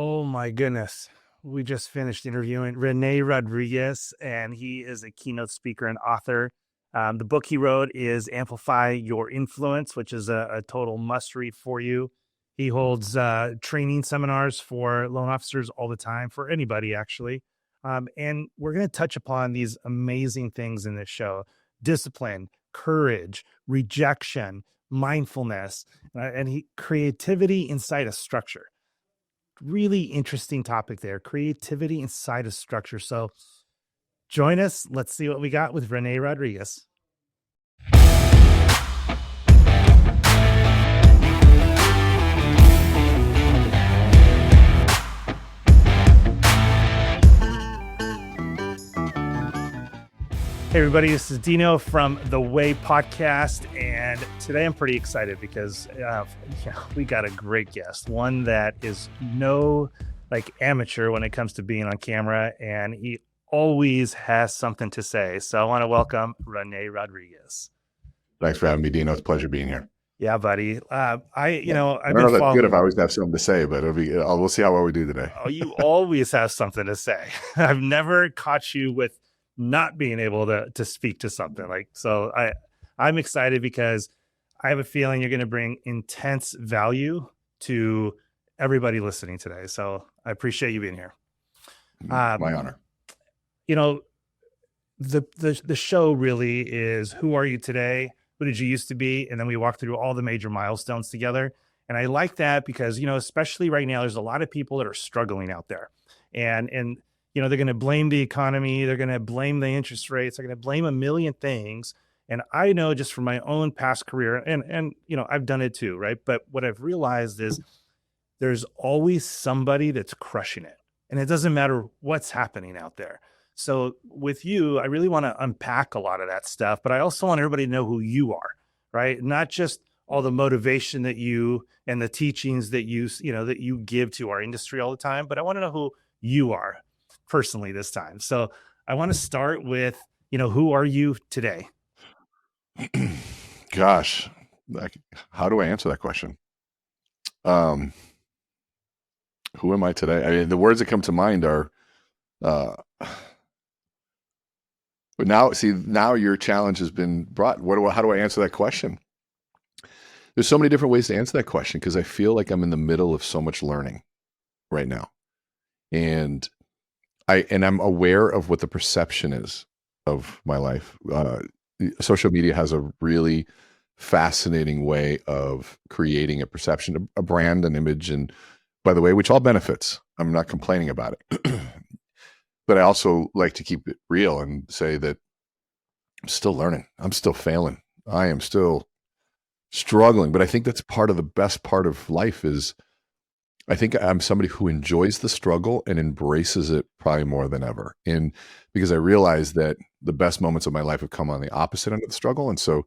Oh my goodness. We just finished interviewing Rene Rodriguez, and he is a keynote speaker and author. The book he wrote is Amplify Your Influence, which is a total must read for you. He holds training seminars for loan officers all the time, for anybody, actually. And we're going to touch upon these amazing things in this show: discipline, courage, rejection, mindfulness, and creativity inside a structure. Really interesting topic there, creativity inside of structure. So join us. Let's see what we got with Rene Rodriguez. Hey everybody, this is Dino from The Way Podcast, and today I'm pretty excited because we got a great guest, one that is no amateur when it comes to being on camera, and he always has something to say. So I want to welcome Rene Rodriguez. Thanks for having me, Dino. It's a pleasure being here. Yeah, buddy. I don't know that's good if I always have something to say, but we'll see how well we do today. Oh, you always have something to say. I've never caught you with not being able to speak to something so. I'm excited because I have a feeling you're going to bring intense value to everybody listening today. So I appreciate you being here. My honor. The show really is, who are you today? Who did you used to be? And then we walk through all the major milestones together. And I like that because, especially right now, there's a lot of people that are struggling out there, and they're going to blame the economy. They're going to blame the interest rates. They're going to blame a million things. And I know just from my own past career, and I've done it too, right? But what I've realized is there's always somebody that's crushing it. And it doesn't matter what's happening out there. So with you, I really want to unpack a lot of that stuff, but I also want everybody to know who you are, right? Not just all the motivation that you and the teachings that that you give to our industry all the time, but I want to know who you are personally this time. So I want to start with, who are you today? Gosh, how do I answer that question? Who am I today? I mean, the words that come to mind are, but now your challenge has been brought. How do I answer that question? There's so many different ways to answer that question because I feel like I'm in the middle of so much learning right now. And I'm aware of what the perception is of my life. Social media has a really fascinating way of creating a perception, a brand, an image, and by the way, which all benefits. I'm not complaining about it. But I also like to keep it real and say that I'm still learning. I'm still failing. I am still struggling. But I think that's part of the best part of life is I think I'm somebody who enjoys the struggle and embraces it probably more than ever. And because I realize that the best moments of my life have come on the opposite end of the struggle. And so,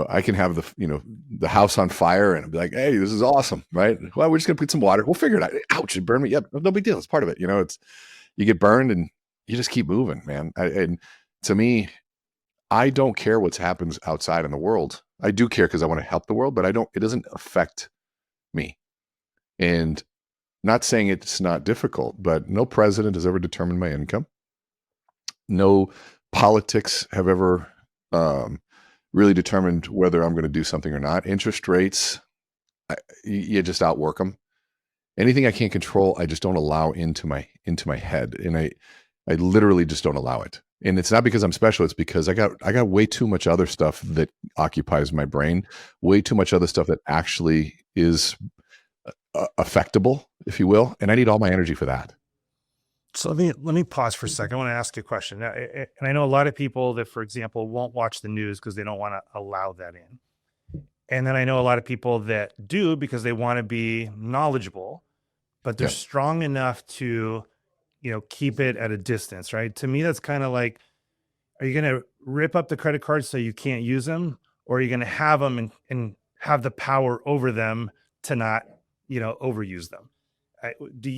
I can have the house on fire and be like, hey, this is awesome, right? Well, we're just going to put some water. We'll figure it out. Ouch, it burned me. Yep, no big deal. It's part of it. You get burned and you just keep moving, man. And to me, I don't care what happens outside in the world. I do care because I want to help the world, but it doesn't affect me. And not saying it's not difficult, but no president has ever determined my income. No politics have ever really determined whether I'm going to do something or not. Interest rates, you just outwork them. Anything I can't control, I just don't allow into my head, and I literally just don't allow it. And it's not because I'm special; it's because I got way too much other stuff that occupies my brain, way too much other stuff that actually is affectable, if you will, and I need all my energy for that. So let me pause for a second. I want to ask you a question. Now, and I know a lot of people that, for example, won't watch the news because they don't want to allow that in. And then I know a lot of people that do because they want to be knowledgeable, but they're strong enough to, keep it at a distance, right? To me, that's kind of like, are you going to rip up the credit cards so you can't use them? Or are you going to have them and have the power over them to not, overuse them? Do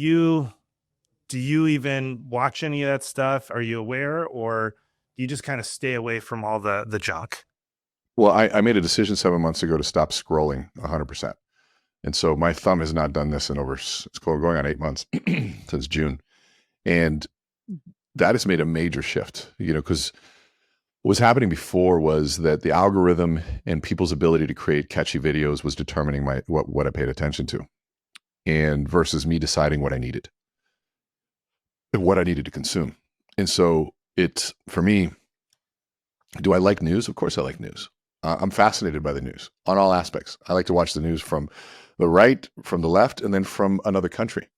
you even watch any of that stuff? Are you aware, or do you just kind of stay away from all the junk? Well, I made a decision 7 months ago to stop scrolling 100%. And so my thumb has not done this in over, it's going on 8 months since June. And that has made a major shift, because what was happening before was that the algorithm and people's ability to create catchy videos was determining what I paid attention to, and versus me deciding what I needed to consume. And so it's, for me, do I like news? Of course I like news. I'm fascinated by the news on all aspects. I like to watch the news from the right, from the left, and then from another country.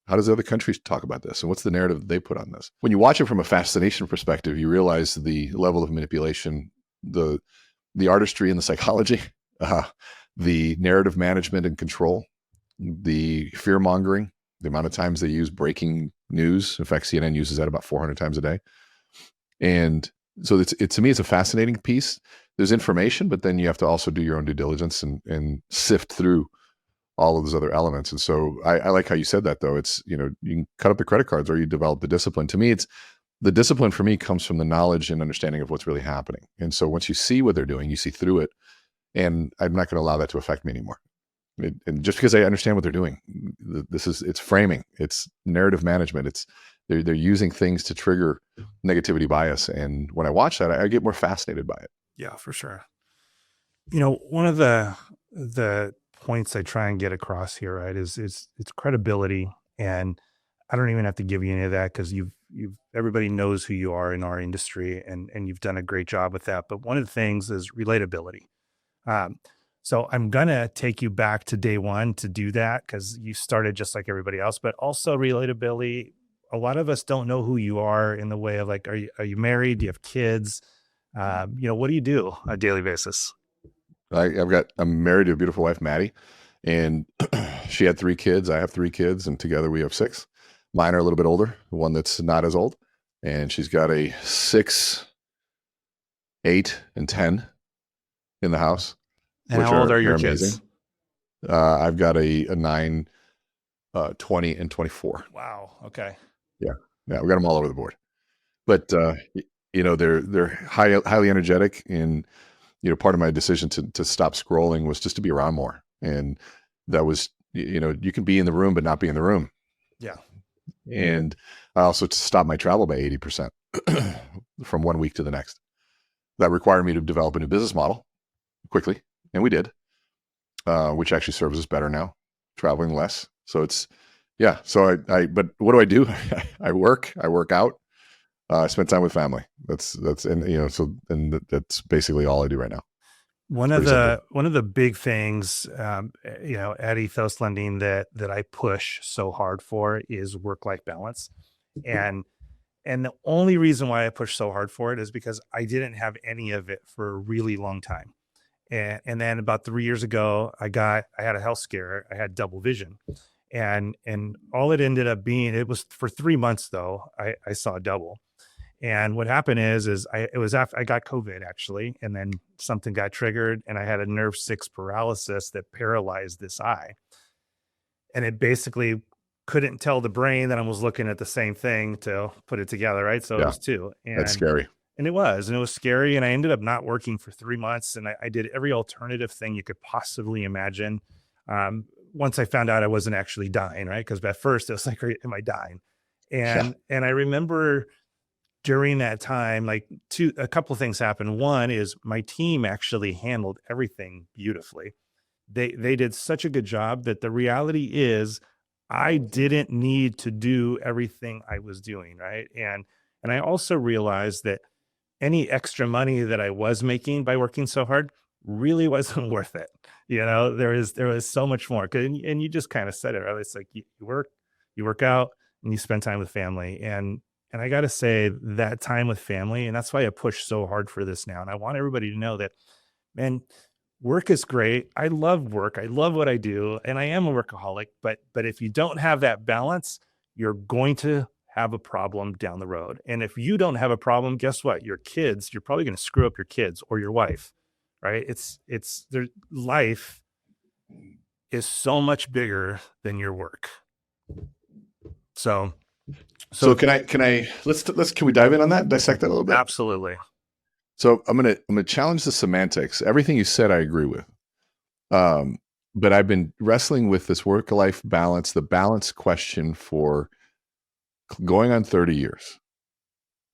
How does other countries talk about this? And what's the narrative they put on this? When you watch it from a fascination perspective, you realize the level of manipulation, the artistry and the psychology, the narrative management and control, the fear mongering, the amount of times they use breaking news. In fact, CNN uses that about 400 times a day. And so to me, it's a fascinating piece. There's information, but then you have to also do your own due diligence and sift through all of those other elements. And so I like how you said that, though. It's, you can cut up the credit cards or you develop the discipline. To me, it's the discipline for me comes from the knowledge and understanding of what's really happening. And so once you see what they're doing, you see through it. And I'm not going to allow that to affect me anymore. And just because I understand what they're doing, it's framing, it's narrative management. They're using things to trigger negativity bias. And when I watch that, I get more fascinated by it. Yeah, for sure. One of the points I try and get across here, right, is it's credibility. And I don't even have to give you any of that, because you've everybody knows who you are in our industry, and you've done a great job with that. But one of the things is relatability. Um, so I'm gonna take you back to day one to do that, because you started just like everybody else, but also relatability. A lot of us don't know who you are, in the way of, like, are you married? Do you have kids? What do you do on a daily basis? I'm married to a beautiful wife, Maddie, and she had 3 kids. I have 3 kids, and together we have 6. Mine are a little bit older, the one that's not as old, and she's got a 6, 8, and 10 in the house, And which how old are are your amazing. kids? I've got a 9, 20, and 24. Wow. Okay. Yeah, yeah, we got them all over the board. But they're highly energetic, and part of my decision to stop scrolling was just to be around more. And that was, you can be in the room but not be in the room. Yeah. And I also stopped my travel by 80% from one week to the next. That required me to develop a new business model quickly, and we did, which actually serves us better now, traveling less. So it's, yeah. So but what do? I work out. I spend time with family. That's basically all I do right now. One of Pretty simple. the big things, at Ethos Lending, that I push so hard for is work-life balance. And the only reason why I push so hard for it is because I didn't have any of it for a really long time. And then about 3 years ago, I had a health scare. I had double vision. And all it ended up being, it was for 3 months though, I saw double. And what happened is it was after I got COVID, actually, and then something got triggered, and I had a nerve 6 paralysis that paralyzed this eye. And it basically couldn't tell the brain that I was looking at the same thing to put it together, right? So it Yeah, was 2. that's scary. And it was scary. And I ended up not working for 3 months, and I did every alternative thing you could possibly imagine. Once I found out I wasn't actually dying, right? Because at first it was like, am I dying? Yeah, And I remember during that time, like, a couple of things happened. One is my team actually handled everything beautifully. They did such a good job that the reality is I didn't need to do everything I was doing, right? And I also realized that any extra money that I was making by working so hard really wasn't worth it. There was so much more. And you just kind of said it, right? It's like you work out, and you spend time with family. And I got to say, that time with family, and that's why I push so hard for this now. And I want everybody to know that, man, work is great. I love work. I love what I do, and I am a workaholic. But if you don't have that balance, you're going to have a problem down the road. And if you don't have a problem, guess what? Your kids, you're probably going to screw up your kids or your wife, right? It's their life is so much bigger than your work. So So can we dive in on that, dissect that a little bit? absolutely. So I'm gonna challenge the semantics. Everything you said, I agree with. but I've been wrestling with this work-life balance, the balance question for going on 30 years.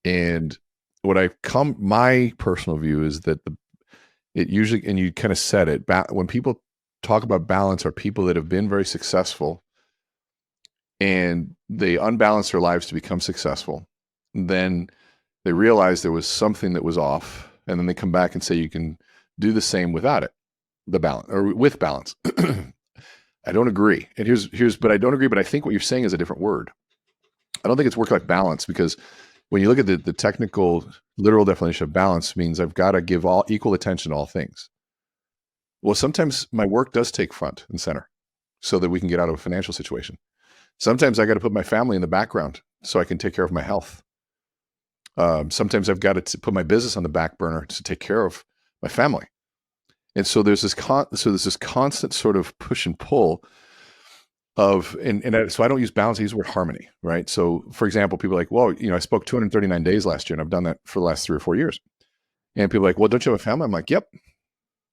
And my personal view is that it usually, and you kind of said it, when people talk about balance, are people that have been very successful and they unbalance their lives to become successful. Then they realize there was something that was off, and then they come back and say you can do the same without it, the balance, or with balance. I don't agree. And but I don't agree, but I think what you're saying is a different word. I don't think it's work-life balance, because when you look at the technical, literal definition of balance, means I've got to give all equal attention to all things. Well, sometimes my work does take front and center so that we can get out of a financial situation. Sometimes I got to put my family in the background so I can take care of my health. Sometimes I've got to put my business on the back burner to take care of my family. And so there's this constant sort of push and pull of, so I don't use balance, I use the word harmony, right? So for example, people are like, well, I spoke 239 days last year, and I've done that for the last 3 or 4 years. And people are like, well, don't you have a family? I'm like, yep.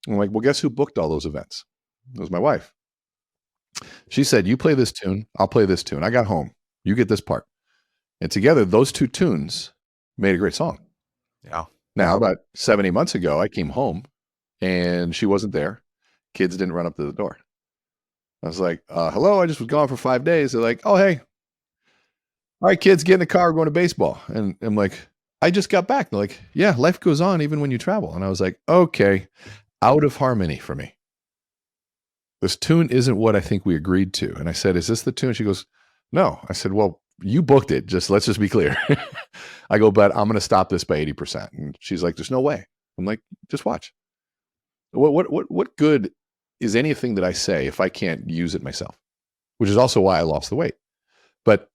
I'm like, well, guess who booked all those events? It was my wife. She said, you play this tune, I'll play this tune. I got home, you get this part. And together, those 2 tunes made a great song. Yeah. Now, about 7-8 months ago, I came home and she wasn't there. Kids didn't run up to the door. I was like, hello, I just was gone for 5 days. They're like, oh, hey. All right, kids, get in the car, we're going to baseball. And I'm like, I just got back. They're like, yeah, life goes on even when you travel. And I was like, okay, out of harmony for me. This tune isn't what I think we agreed to. And I said, is this the tune? She goes, no. I said, well, you booked it. Let's just be clear. I go, but I'm going to stop this by 80%. And she's like, there's no way. I'm like, just watch. What good is anything that I say if I can't use it myself? Which is also why I lost the weight. But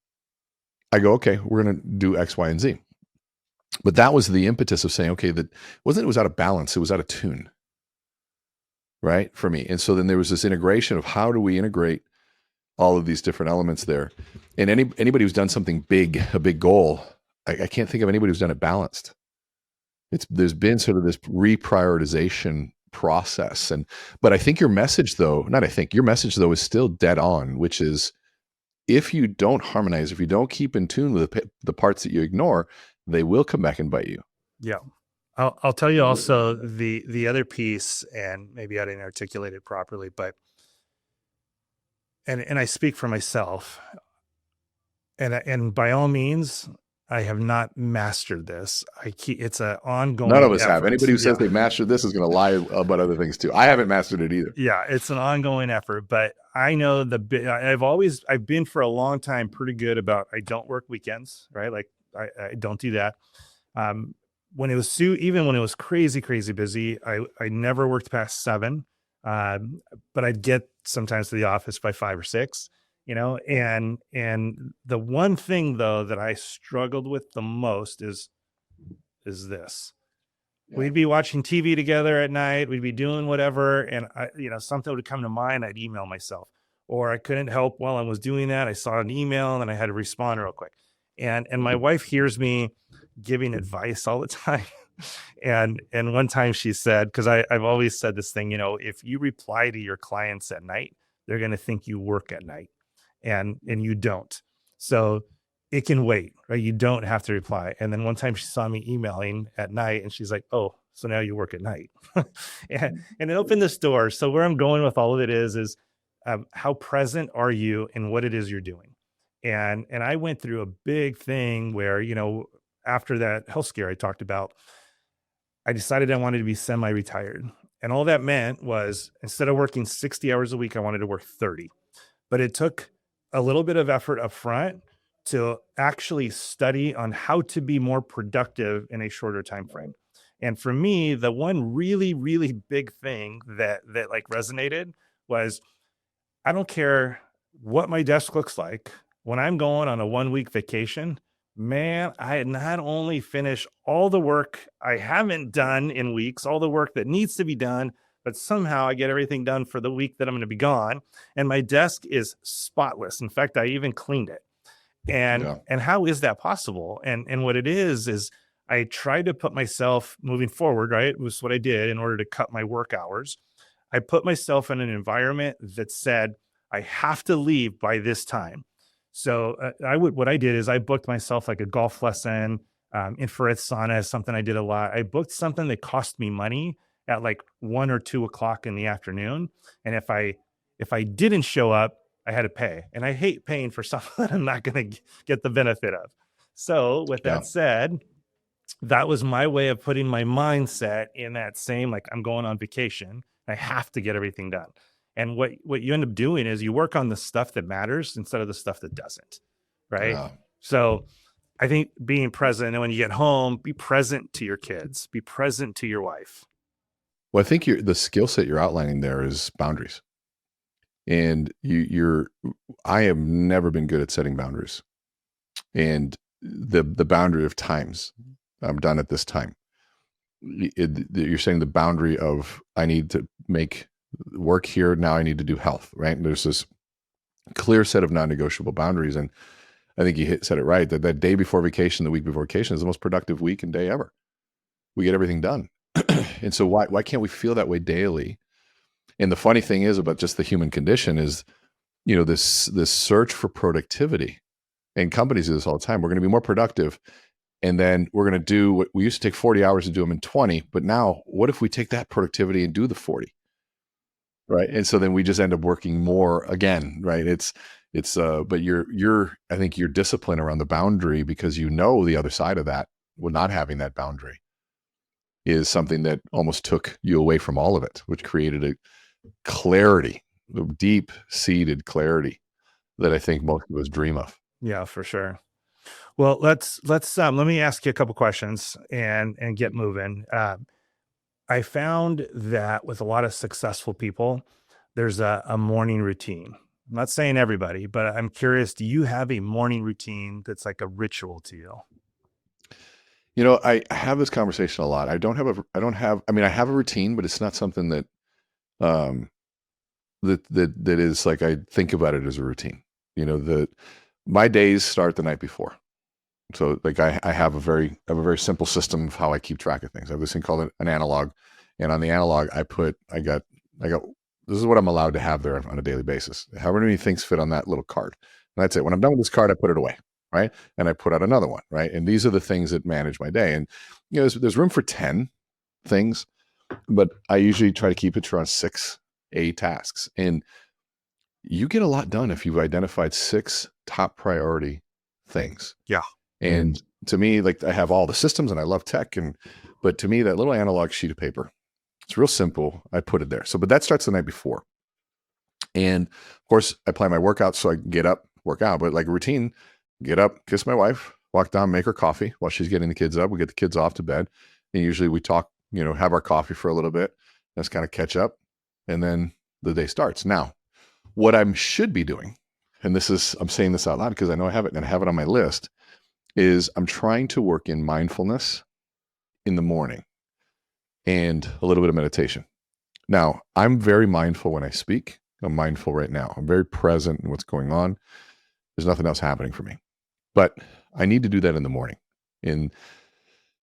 I go, okay, we're going to do X, Y, and Z. But that was the impetus of saying, okay, it was out of balance. It was out of tune, right, for me. And so then there was this integration of how do we integrate all of these different elements there. And anybody who's done something big, a big goal, I can't think of anybody who's done it balanced. There's been sort of this reprioritization process. But I think your message though is still dead on, which is, if you don't harmonize, if you don't keep in tune with the parts that you ignore, they will come back and bite you. Yeah. I'll tell you also the other piece, and maybe I didn't articulate it properly, but and I speak for myself, and by all means, I have not mastered this. It's an ongoing None of us effort. have. Anybody who says they mastered this is going to lie about other things too. I haven't mastered it either. Yeah, it's an ongoing effort, but I know I've been for a long time pretty good about, I don't work weekends, right? Like I don't do that. When it was even when it was crazy busy, I never worked past 7. But I'd get sometimes to the office by 5 or 6, and the one thing though that I struggled with the most is this. Yeah. We'd be watching TV together at night, we'd be doing whatever, and something would come to mind, I'd email myself, or I couldn't help while I was doing that, I saw an email and I had to respond real quick. And my wife hears me giving advice all the time. And one time she said, because I've always said this thing, if you reply to your clients at night, they're going to think you work at night, and you don't. So it can wait, right? You don't have to reply. And then one time she saw me emailing at night and she's like, oh, so now you work at night. and it opened this door. So where I'm going with all of it is how present are you in what it is you're doing? And I went through a big thing where, after that health scare I talked about, I decided I wanted to be semi-retired. And all that meant was, instead of working 60 hours a week, I wanted to work 30. But it took a little bit of effort up front to actually study on how to be more productive in a shorter time frame. And for me, the one really, really big thing that like resonated was, I don't care what my desk looks like. When I'm going on a 1-week vacation, man, I not only finish all the work I haven't done in weeks, all the work that needs to be done, but somehow I get everything done for the week that I'm going to be gone. And my desk is spotless. In fact, I even cleaned it. And how is that possible? And what it is I tried to put myself moving forward, right? It was what I did in order to cut my work hours. I put myself in an environment that said, I have to leave by this time. So what I did is I booked myself like a golf lesson, infrared sauna is something I did a lot. I booked something that cost me money at like 1 or 2 o'clock in the afternoon. And if I didn't show up, I had to pay. And I hate paying for something that I'm not going to get the benefit of. So with Yeah. that said, that was my way of putting my mindset in that same, like, I'm going on vacation. I have to get everything done. And what you end up doing is you work on the stuff that matters instead of the stuff that doesn't. Right. Yeah. So I think being present, and when you get home, be present to your kids, be present to your wife. Well, I think the skill set you're outlining there is boundaries. And I have never been good at setting boundaries. And the boundary of times, I'm done at this time. You're saying the boundary of, I need to make work here. Now I need to do health, right? And there's this clear set of non-negotiable boundaries. And I think you said it right, that day before vacation, the week before vacation is the most productive week and day ever. We get everything done. And so why can't we feel that way daily? And the funny thing is about just the human condition is, this search for productivity, and companies do this all the time. We're going to be more productive. And then we're going to do what we used to take 40 hours to do them in 20. But now what if we take that productivity and do the 40? Right. And so then we just end up working more again. Right. But I think your discipline around the boundary, because the other side of that, well, not having that boundary is something that almost took you away from all of it, which created a clarity, a deep seated clarity that I think most of us dream of. Yeah, for sure. Well, let me ask you a couple questions and get moving. I found that with a lot of successful people, there's a morning routine. I'm not saying everybody, but I'm curious, do you have a morning routine that's like a ritual to you? I have this conversation a lot. I have a routine, but it's not something that, um, that is like, I think about it as a routine. My days start the night before. So like I have a very simple system of how I keep track of things. I have this thing called an analog. And on the analog, I got, this is what I'm allowed to have there on a daily basis. However many things fit on that little card. And that's it. When I'm done with this card, I put it away. Right. And I put out another one. Right. And these are the things that manage my day. And, there's room for 10 things, but I usually try to keep it to around 6 tasks. And you get a lot done if you've identified 6 top priority things. Yeah. And to me, like, I have all the systems and I love tech. But to me, that little analog sheet of paper, it's real simple. I put it there. But that starts the night before. And of course I plan my workouts so I can get up, work out, but like a routine, get up, kiss my wife, walk down, make her coffee while she's getting the kids up. We get the kids off to bed. And usually we talk, have our coffee for a little bit. Let's kind of catch up. And then the day starts. Now, what I should be doing, and I'm saying this out loud because I know I have it and I have it on my list, is I'm trying to work in mindfulness in the morning and a little bit of meditation. Now, I'm very mindful when I speak. I'm mindful right now. I'm very present in what's going on. There's nothing else happening for me. But I need to do that in the morning. And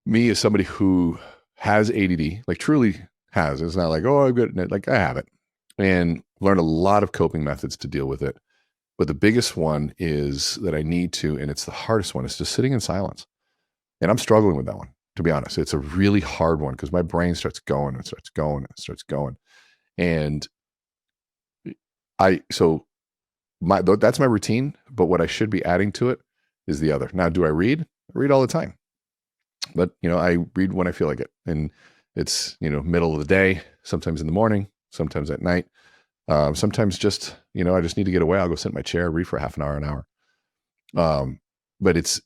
me, as somebody who has ADD, like truly has, it's not like, oh, I'm good at it. Like, I have it. And learned a lot of coping methods to deal with it. But the biggest one is that I need to, and it's the hardest one, is just sitting in silence. And I'm struggling with that one, to be honest. It's a really hard one because my brain starts going and starts going and starts going. And that's my routine. But what I should be adding to it is the other. Now, do I read? I read all the time. But, I read when I feel like it. And it's, middle of the day, sometimes in the morning, sometimes at night. Sometimes just, I just need to get away. I'll go sit in my chair, read for half an hour, an hour. But it's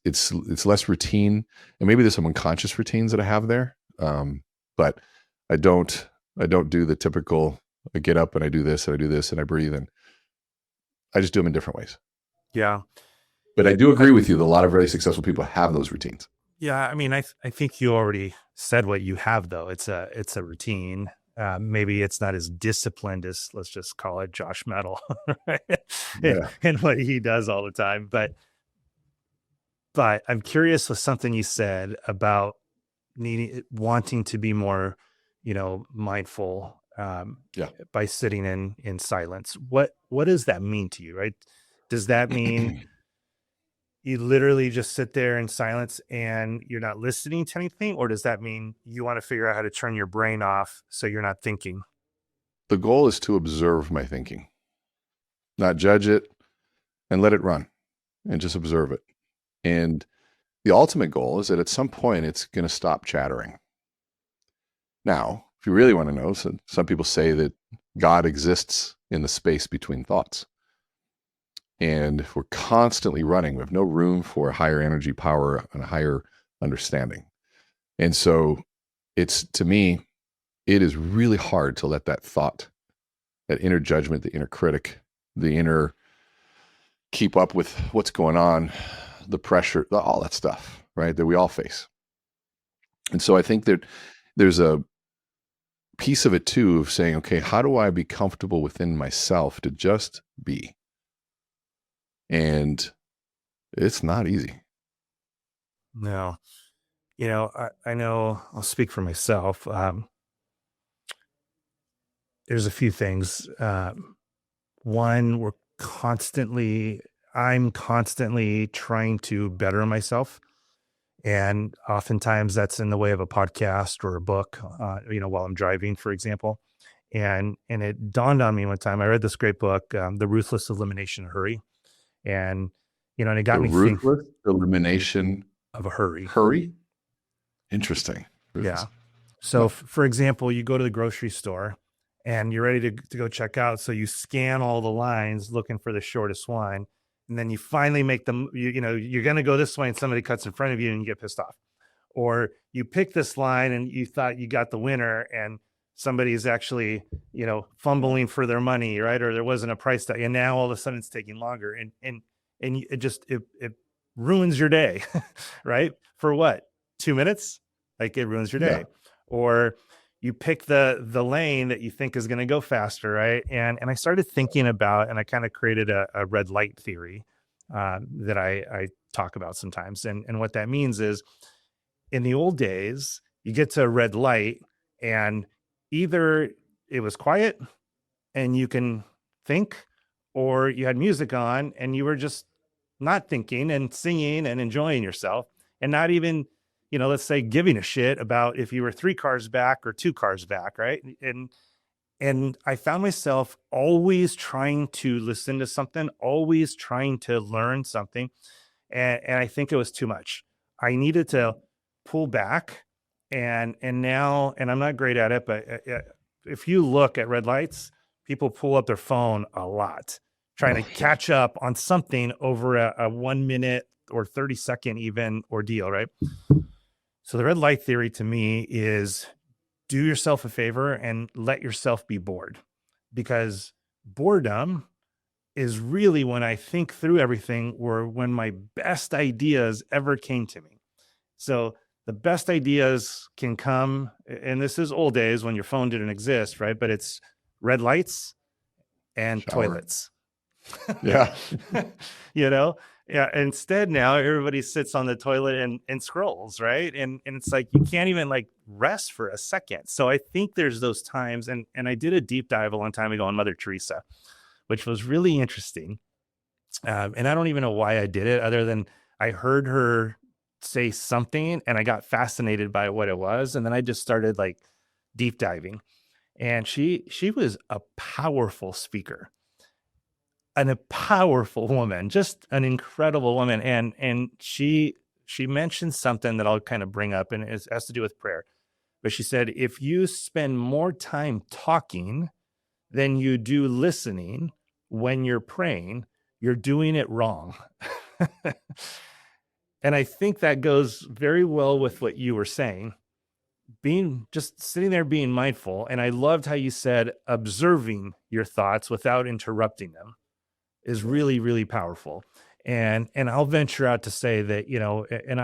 less routine, and maybe there's some unconscious routines that I have there. But I don't do the typical, I get up and I do this and I do this and I breathe, and I just do them in different ways. Yeah. But I do agree with you that a lot of really successful people have those routines. Yeah. I mean, I think you already said what you have, though. It's a routine. Maybe it's not as disciplined as, let's just call it, Josh Metal, right? Yeah. And what he does all the time. But I'm curious with something you said about wanting to be more, mindful. Yeah. by sitting in silence. What does that mean to you, right? Does that mean you literally just sit there in silence and you're not listening to anything? Or does that mean you want to figure out how to turn your brain off so you're not thinking? The goal is to observe my thinking, not judge it and let it run and just observe it. And the ultimate goal is that at some point it's going to stop chattering. Now, if you really want to know, some people say that God exists in the space between thoughts. And if we're constantly running, we have no room for higher energy power and a higher understanding. And so to me, it is really hard to let that thought, that inner judgment, the inner critic, the inner keep up with what's going on, the pressure, all that stuff, right, that we all face. And so I think that there's a piece of it too of saying, okay, how do I be comfortable within myself to just be? And it's not easy. No, I know I'll speak for myself. There's a few things. One, I'm constantly trying to better myself. And oftentimes that's in the way of a podcast or a book, while I'm driving, for example. And it dawned on me one time, I read this great book, The Ruthless Elimination of Hurry. And, and it got The me thinking ruthless elimination of a hurry. hurry. Interesting. Yeah. So, What? for example, you go to the grocery store and you're ready to go check out. So you scan all the lines looking for the shortest one. And then you finally make them, you're going to go this way and somebody cuts in front of you and you get pissed off. Or you pick this line and you thought you got the winner and somebody's actually, fumbling for their money, right? Or there wasn't a price tag. And now all of a sudden it's taking longer. And it ruins your day, right? For what? 2 minutes? Like it ruins your Yeah. day. Or you pick the lane that you think is going to go faster, right? And I started thinking about, and I kind of created a red light theory that I talk about sometimes. And what that means is, in the old days, you get to a red light, and either it was quiet and you can think, or you had music on and you were just not thinking and singing and enjoying yourself, and not even, let's say, giving a shit about if you were 3 cars back or 2 cars back, right? And I found myself always trying to listen to something, always trying to learn something, and I think it was too much. I needed to pull back, and now, and I'm not great at it, but if you look at red lights, people pull up their phone a lot, trying to Oh, yeah. catch up on something over a 1 minute or 30-second even ordeal, right? So the red light theory to me is, do yourself a favor and let yourself be bored, because boredom is really when I think through everything, or when my best ideas ever came to me. So the best ideas can come, and this is old days when your phone didn't exist, right? But it's red lights and Shower. toilets. Yeah. Yeah. Instead, now everybody sits on the toilet and scrolls, right? And it's like you can't even like rest for a second. So I think there's those times, and I did a deep dive a long time ago on Mother Teresa, which was really interesting. And I don't even know why I did it, other than I heard her say something and I got fascinated by what it was, and then I just started like deep diving. And she was a powerful speaker, and a powerful woman, just an incredible woman. And she mentioned something that I'll kind of bring up, and it has to do with prayer. But she said, if you spend more time talking than you do listening when you're praying, you're doing it wrong. And I think that goes very well with what you were saying, being just sitting there being mindful. And I loved how you said observing your thoughts without interrupting them is really, really powerful. And I'll venture out to say that, and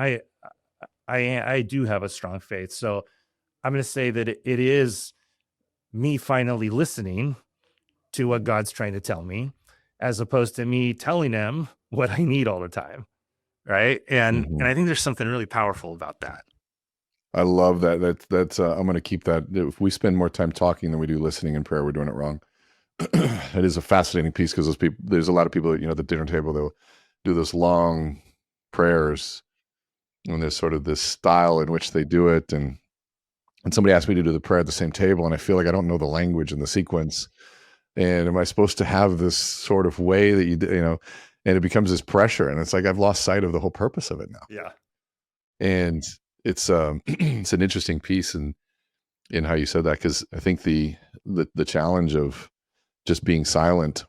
I do have a strong faith. So I'm going to say that it is me finally listening to what God's trying to tell me, as opposed to me telling him what I need all the time. Right. And Mhm. I think there's something really powerful about that. I love that. That's I'm going to keep that. If we spend more time talking than we do listening in prayer, we're doing it wrong. It is a fascinating piece because there's a lot of people, at the dinner table, they'll do this long prayers, and there's sort of this style in which they do it. And somebody asked me to do the prayer at the same table, and I feel like I don't know the language and the sequence. And am I supposed to have this sort of way that and it becomes this pressure, and it's like I've lost sight of the whole purpose of it now. Yeah. And it's it's an interesting piece in how you said that, because I think the challenge of just being silent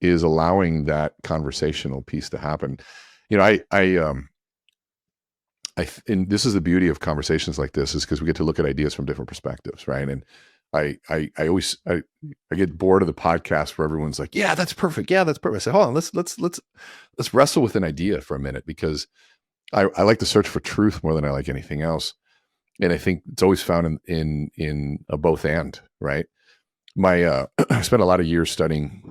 is allowing that conversational piece to happen. And this is the beauty of conversations like this, is because we get to look at ideas from different perspectives, right? And I always I get bored of the podcast where everyone's like, "Yeah, that's perfect. Yeah, that's perfect." I say, "Hold on, let's wrestle with an idea for a minute," because I like to search for truth more than I like anything else, and I think it's always found in a both and, right? My I spent a lot of years studying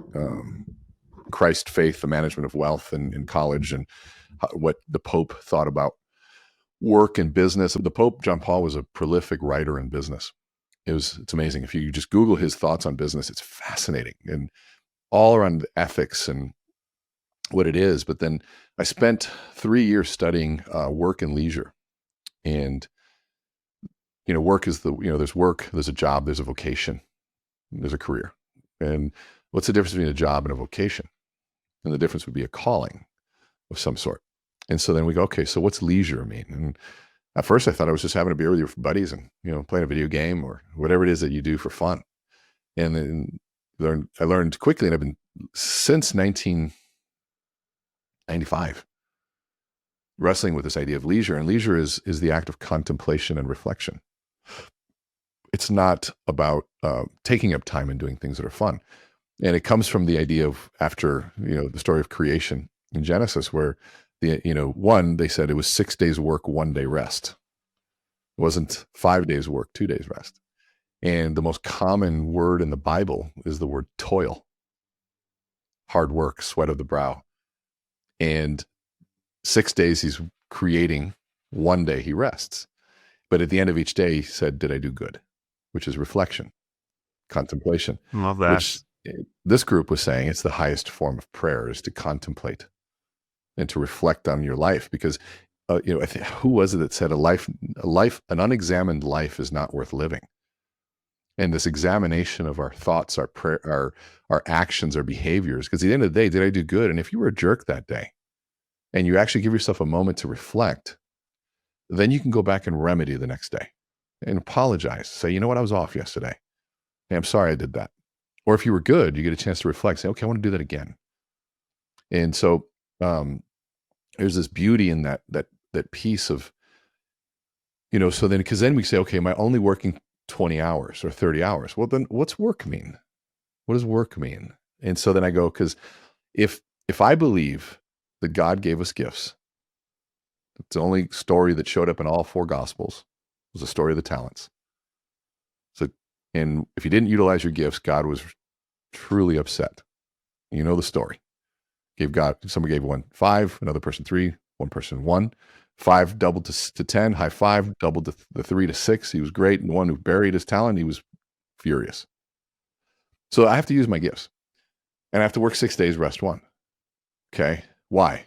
Christ faith, the management of wealth in college, and what the Pope thought about work and business. The Pope, John Paul, was a prolific writer in business. It's amazing. If you just Google his thoughts on business, it's fascinating, and all around ethics and what it is. But then I spent 3 years studying work and leisure. And, work is there's work, there's a job, there's a vocation, there's a career. And what's the difference between a job and a vocation? And the difference would be a calling of some sort. And so then we go, okay, so what's leisure mean? And at first I thought I was just having a beer with your buddies and, playing a video game or whatever it is that you do for fun. And then I learned quickly, and I've been since 1995 wrestling with this idea of leisure. And leisure is the act of contemplation and reflection. It's not about taking up time and doing things that are fun. And it comes from the idea of, after, the story of creation in Genesis, where they said it was 6 days work, 1 day rest. It wasn't 5 days work, 2 days rest. And the most common word in the Bible is the word toil, hard work, sweat of the brow. And 6 days he's creating, 1 day he rests. But at the end of each day, he said, did I do good? Which is reflection, contemplation. Love that. Which this group was saying it's the highest form of prayer, is to contemplate and to reflect on your life. Because, who was it that said an unexamined life is not worth living? And this examination of our thoughts, our prayer, our actions, our behaviors, because at the end of the day, did I do good? And if you were a jerk that day, and you actually give yourself a moment to reflect, then you can go back and remedy the next day and apologize. Say, you know what, I was off yesterday. Hey, I'm sorry I did that. Or if you were good, you get a chance to reflect. Say, okay, I want to do that again. And so there's this beauty in that piece of, so then, because then we say, okay, am I only working 20 hours or 30 hours? Well, then what's work mean? What does work mean? And so then I go, because if I believe that God gave us gifts, it's the only story that showed up in all 4 gospels was the story of the talents. So, and if you didn't utilize your gifts, God was truly upset. You know the story. Somebody gave one 5, another person 3, one person 1. 5 doubled to 10, high 5, doubled the 3 to 6. He was great. And the one who buried his talent, he was furious. So I have to use my gifts, and I have to work 6 days, rest 1. Okay. Why?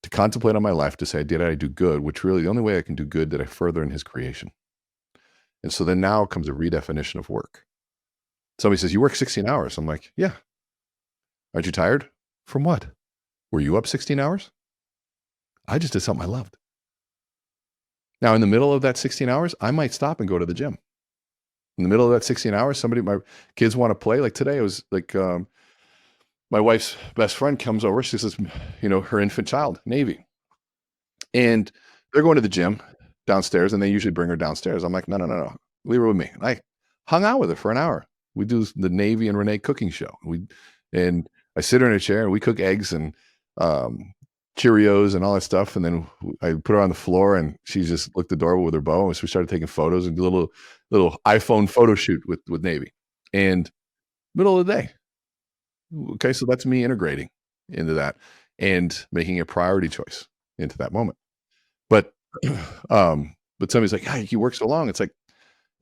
To contemplate on my life, to say, did I do good? Which really, the only way I can do good, did I further in his creation? And so then now comes a redefinition of work. Somebody says, you work 16 hours. I'm like, yeah. Aren't you tired? From what? Were you up 16 hours? I just did something I loved. Now, in the middle of that 16 hours, I might stop and go to the gym. In the middle of that 16 hours, my kids want to play. Like today, I was like, my wife's best friend comes over. She says, her infant child, Navy. And they're going to the gym downstairs, and they usually bring her downstairs. I'm like, no. Leave her with me. And I hung out with her for an hour. We do the Navy and Renee cooking show. And I sit her in a chair, and we cook eggs and Cheerios and all that stuff. And then I put her on the floor, and she just looked adorable with her bow. And so we started taking photos and do a little iPhone photo shoot with Navy. And middle of the day. Okay, so that's me integrating into that and making a priority choice into that moment. But But somebody's like, "Hey, you work so long." It's like,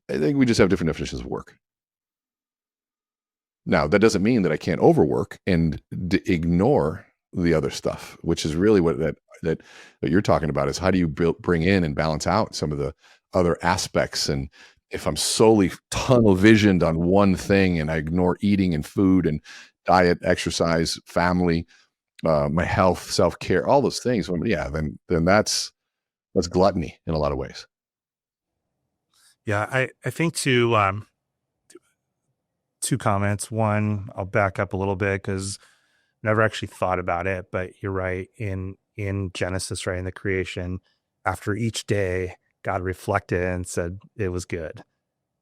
I think we just have different definitions of work. Now, that doesn't mean that I can't overwork and ignore the other stuff, which is really what that you're talking about, is how do you bring in and balance out some of the other aspects. And if I'm solely tunnel visioned on one thing and I ignore eating and food and diet, exercise, family, my health, self-care, all those things, well, yeah, then that's gluttony in a lot of ways. Yeah, I think two comments. One, I'll back up a little bit because never actually thought about it, but you're right. In Genesis, right, in the creation, after each day, God reflected and said it was good.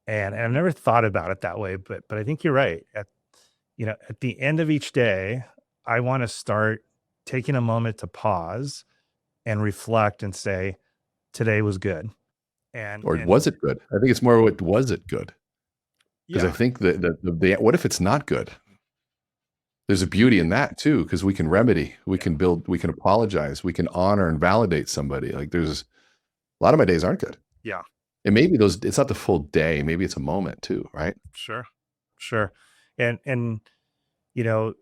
And I've never thought about it that way, but I think you're right. At the end of each day, I want to start taking a moment to pause and reflect and say, today was good. Or And was it good? I think it's more what was it good? Because I yeah, think that what if it's not good? There's a beauty in that too, because we can remedy, we yeah, can build, we can apologize, we can honor and validate somebody. Like there's a lot of my days aren't good. yeah, And maybe it's not the full day. Maybe it's a moment too, right? sure, sure. And you know,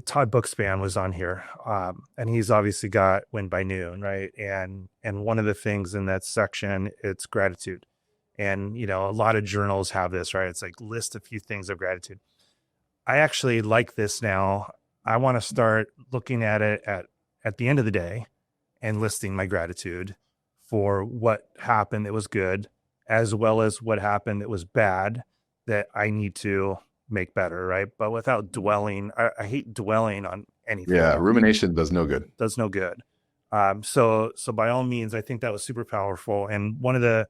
Todd Bookspan was on here, and he's obviously got Win by Noon, right? And one of the things in that section, it's gratitude, and a lot of journals have this, right? It's like list a few things of gratitude. I actually like this now. I want to start looking at it at the end of the day and listing my gratitude for what happened that was good, as well as what happened that was bad that I need to make better, right? But without dwelling, I hate dwelling on Yeah, anything. rumination does no good. Does no good. So by all means, I think that was super powerful. And one of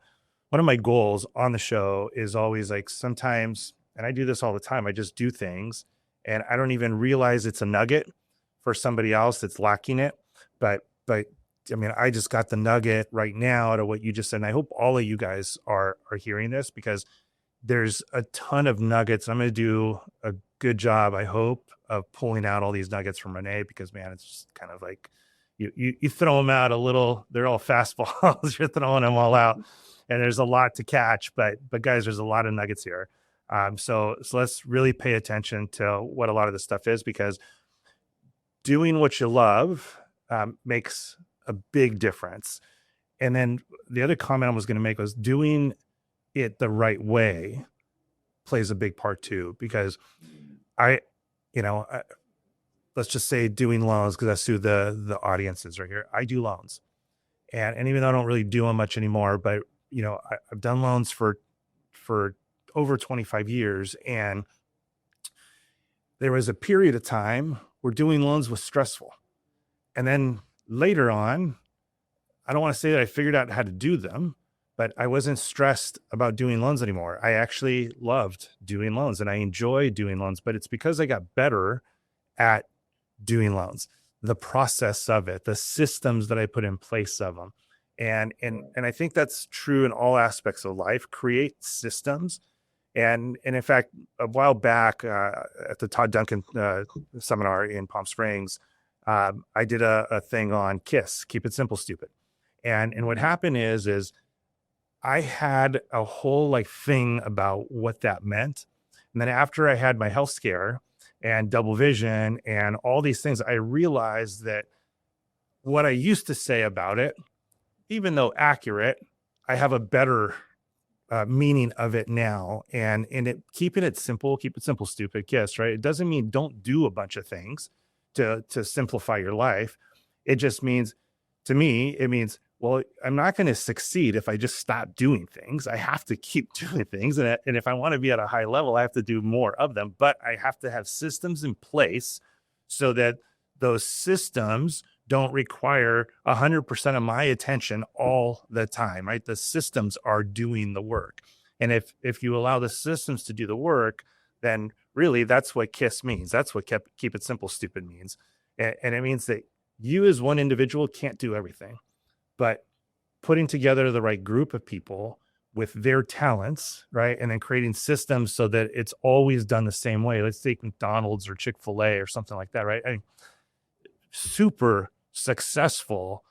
my goals on the show is always like sometimes, and I do this all the time, I just do things and I don't even realize it's a nugget for somebody else that's lacking it. But I mean, I just got the nugget right now out of what you just said. And I hope all of you guys are hearing this because there's a ton of nuggets. I'm going to do a good job, I hope, of pulling out all these nuggets from Renee because man, it's just kind of like you throw them out a little, they're all fastballs. You're throwing them all out and there's a lot to catch, but guys, there's a lot of nuggets here. So let's really pay attention to what a lot of this stuff is because doing what you love makes a big difference. And then the other comment I was going to make was doing it the right way plays a big part too, because I, let's just say doing loans, because that's who the audience is right here. I do loans. And even though I don't really do them much anymore, but I've done loans for over 25 years. And there was a period of time where doing loans was stressful. And then later on, I don't want to say that I figured out how to do them, but I wasn't stressed about doing loans anymore. I actually loved doing loans and I enjoy doing loans, but it's because I got better at doing loans, the process of it, the systems that I put in place of them. And I think that's true in all aspects of life. Create systems. And in fact, a while back at the Todd Duncan seminar in Palm Springs, I did a thing on KISS, keep it simple, stupid. And what happened is I had a whole like thing about what that meant. And then after I had my health scare and double vision and all these things, I realized that what I used to say about it, even though accurate, I have a better meaning of it now. And it keeping it simple, keep it simple, stupid, KISS, right? It doesn't mean don't do a bunch of things to simplify your life. It just means, to me, it means, well, I'm not going to succeed if I just stop doing things. I have to keep doing things. And if I want to be at a high level, I have to do more of them, but I have to have systems in place so that those systems don't require 100% of my attention all the time, right? The systems are doing the work. And if you allow the systems to do the work, then really that's what KISS means. That's what keep it simple, stupid means. And it means that you as one individual can't do everything, but putting together the right group of people with their talents, right? And then creating systems so that it's always done the same way. Let's take McDonald's or Chick-fil-A or something like that, right? Super successful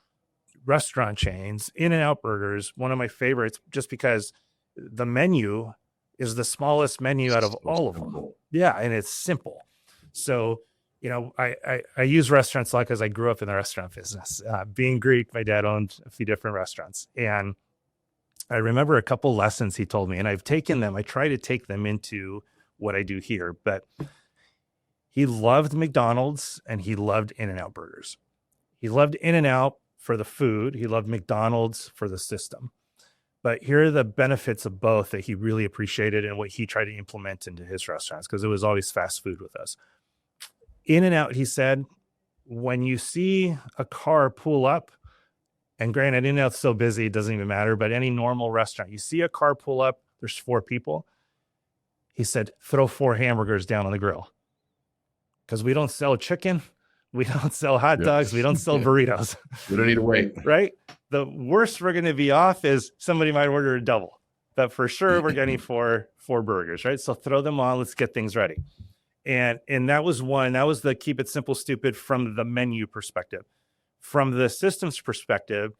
restaurant chains, In-N-Out burgers, one of my favorites, just because the menu is the smallest menu out of So all of them. simple. Yeah, and it's simple. So, I use restaurants a lot because I grew up in the restaurant business. Being Greek, my dad owned a few different restaurants. And I remember a couple lessons he told me, and I've taken them. I try to take them into what I do here. But he loved McDonald's and he loved In-N-Out burgers. He loved In-N-Out for the food. He loved McDonald's for the system. But here are the benefits of both that he really appreciated and what he tried to implement into his restaurants, because it was always fast food with us. In-N-Out, he said, when you see a car pull up, and granted, In-N-Out's so busy, it doesn't even matter, but any normal restaurant, you see a car pull up, there's 4 people. He said, throw 4 hamburgers down on the grill. Because we don't sell chicken. We don't sell hot dogs. We don't sell burritos. We don't need to wait. Right? The worst we're going to be off is somebody might order a double. But for sure, we're getting 4 burgers, right? So throw them on. Let's get things ready. And that was one. That was the keep it simple, stupid from the menu perspective. From the systems perspective,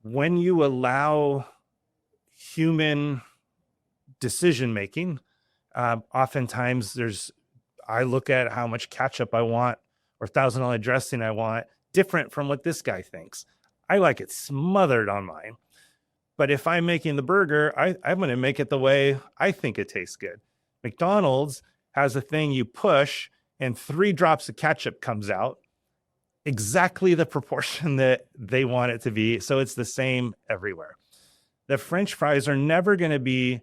when you allow human decision making, oftentimes I look at how much ketchup I want or $1,000 dressing I want, different from what this guy thinks. I like it smothered on mine. But if I'm making the burger, I'm going to make it the way I think it tastes good. McDonald's has a thing you push and 3 drops of ketchup comes out, exactly the proportion that they want it to be. So it's the same everywhere. The French fries are never going to be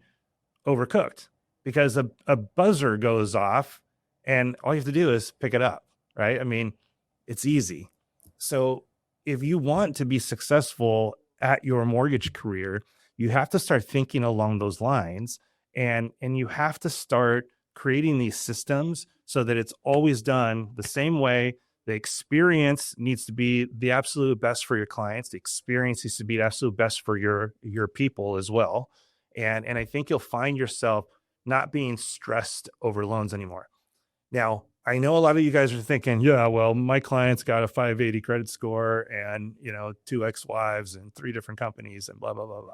overcooked because a buzzer goes off and all you have to do is pick it up, right? I mean, it's easy. So if you want to be successful at your mortgage career, you have to start thinking along those lines, and you have to start creating these systems so that it's always done the same way. The experience needs to be the absolute best for your clients. The experience needs to be the absolute best for your people as well. And I think you'll find yourself not being stressed over loans anymore. Now, I know a lot of you guys are thinking, yeah, well, my client's got a 580 credit score and, 2 ex-wives and 3 different companies and blah, blah, blah, blah.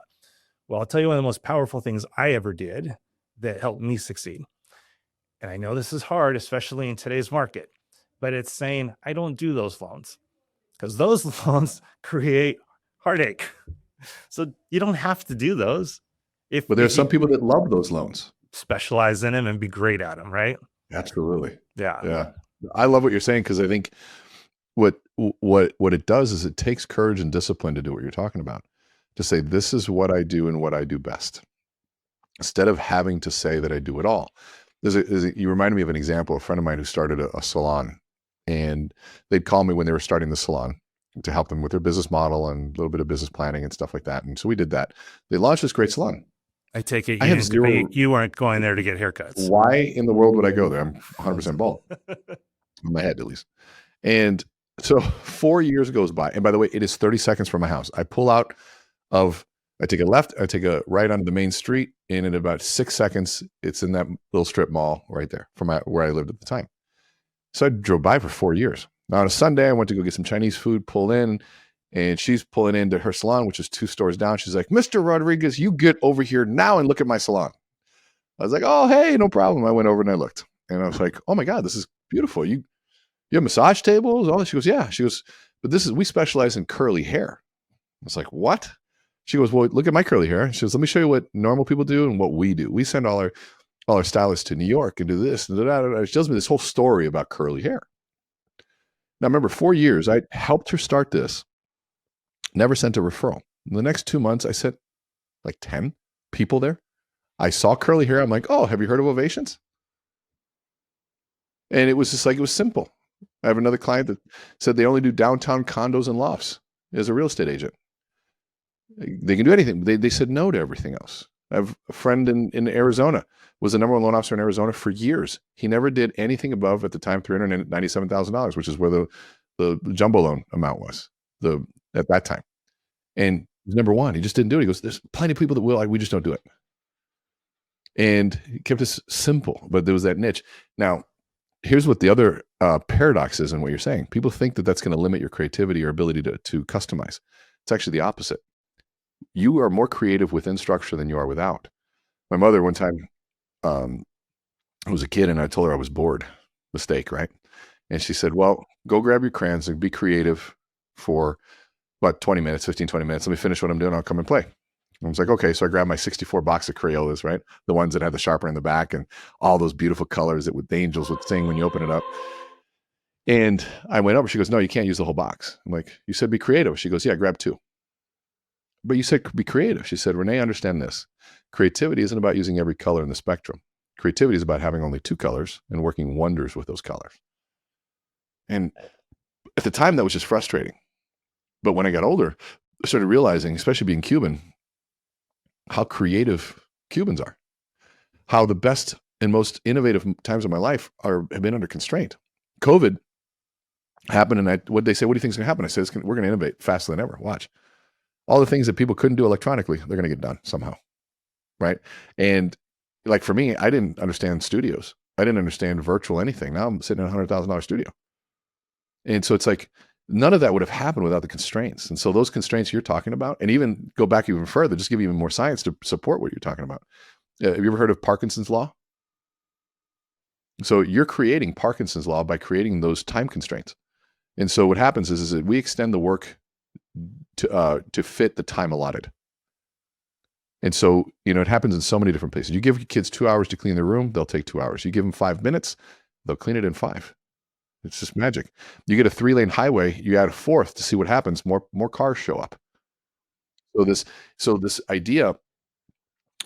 Well, I'll tell you one of the most powerful things I ever did that helped me succeed. And I know this is hard, especially in today's market, but it's saying I don't do those loans because those loans create heartache. So you don't have to do those. But there's some people that love those loans. Specialize in them and be great at them, right? Absolutely. Yeah. Yeah. I love what you're saying, because I think what it does is it takes courage and discipline to do what you're talking about, to say, this is what I do and what I do best, instead of having to say that I do it all. You reminded me of an example, a friend of mine who started a salon, and they'd call me when they were starting the salon to help them with their business model and a little bit of business planning and stuff like that. And so we did that. They launched this great salon. I take it you weren't going there to get haircuts. Why in the world would I go there? I'm 100% bald. On my head, at least. And so 4 years goes by. And by the way, it is 30 seconds from my house. I take a left, I take a right onto the main street, and in about 6 seconds, it's in that little strip mall right there from where I lived at the time. So I drove by for 4 years. Now on a Sunday, I went to go get some Chinese food, pull in, and she's pulling into her salon, which is 2 stores down. She's like, Mr. Rodriguez, you get over here now and look at my salon. I was like, oh, hey, no problem. I went over and I looked, and I was like, oh my God, this is beautiful. You have massage tables? All this? She goes, yeah. She goes, but we specialize in curly hair. I was like, what? She goes, well, look at my curly hair. She goes, let me show you what normal people do and what we do. We send all our stylists to New York and do this. And she tells me this whole story about curly hair. Now, remember, 4 years, I helped her start this, never sent a referral. In the next 2 months, I sent like 10 people there. I saw curly hair. I'm like, oh, have you heard of Ovations? And it was just like, it was simple. I have another client that said they only do downtown condos and lofts as a real estate agent. They can do anything. They said no to everything else. I have a friend in Arizona, was the number 1 loan officer in Arizona for years. He never did anything above, at the time, $397,000, which is where the jumbo loan amount was at that time. And he was number 1. He just didn't do it. He goes, there's plenty of people that will. We just don't do it. And he kept it simple, but there was that niche. Now, here's what the other paradox is in what you're saying. People think that that's going to limit your creativity or ability to customize. It's actually the opposite. You are more creative within structure than you are without. My mother one time, um, I was a kid and I told her I was bored. Mistake, right? And she said, well, go grab your crayons and be creative for about 20 minutes, 15, 20 minutes. Let me finish what I'm doing. I'll come and play. I was like, okay. So I grabbed my 64 box of Crayolas, right? The ones that had the sharpener in the back and all those beautiful colors that the angels would sing when you open it up. And I went over. She goes, no, you can't use the whole box. I'm like, you said be creative. She goes, yeah, grab two. But you said be creative. She said, Renee, understand this. Creativity isn't about using every color in the spectrum. Creativity is about having only two colors and working wonders with those colors. And at the time, that was just frustrating. But when I got older, I started realizing, especially being Cuban, how creative Cubans are, how the best and most innovative times of my life have been under constraint. COVID happened, and what they say, what do you think is going to happen? I said, we're going to innovate faster than ever. Watch. All the things that people couldn't do electronically, they're going to get done somehow, right? And like for me, I didn't understand studios. I didn't understand virtual anything. Now I'm sitting in a $100,000 studio. And so it's like, none of that would have happened without the constraints. And so those constraints you're talking about, and even go back even further, just give you even more science to support what you're talking about. Have you ever heard of Parkinson's law? So you're creating Parkinson's law by creating those time constraints. And so what happens is that we extend the work to fit the time allotted. And so, it happens in so many different places. You give your kids 2 hours to clean their room, they'll take 2 hours. You give them 5 minutes, they'll clean it in 5. It's just magic. You get a 3-lane highway, you add a fourth to see what happens. More cars show up. So this idea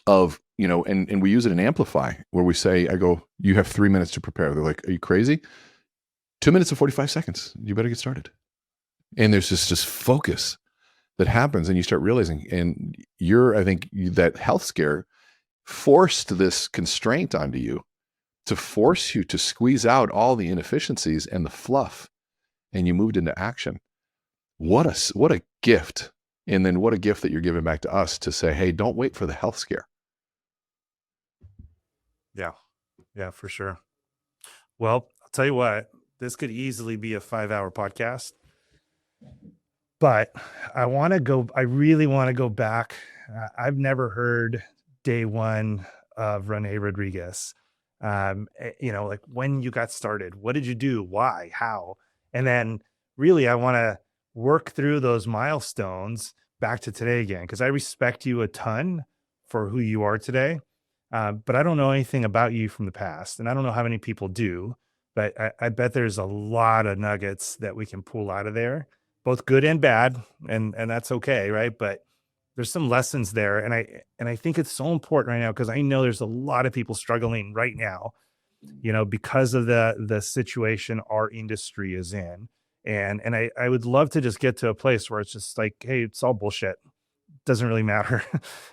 of, and we use it in Amplify where we say, I go, you have 3 minutes to prepare. They're like, are you crazy? 2 minutes and 45 seconds. You better get started. And there's just focus that happens, and you start realizing, and I think that health scare forced this constraint onto you to force you to squeeze out all the inefficiencies and the fluff, and you moved into action. What a gift. And then what a gift that you're giving back to us to say, hey, don't wait for the health scare. Yeah, for sure. Well, I'll tell you what, this could easily be a 5-hour podcast, but I really want to go back. I've never heard day one of Rene Rodriguez. Like when you got started, what did you do? Why? How? And then really, I want to work through those milestones back to today again, because I respect you a ton for who you are today. But I don't know anything about you from the past, and I don't know how many people do, but I bet there's a lot of nuggets that we can pull out of there, both good and bad, and that's okay, right? But there's some lessons there, and I think it's so important right now because I know there's a lot of people struggling right now, because of the situation our industry is in, and I would love to just get to a place where it's just like, hey, it's all bullshit, doesn't really matter.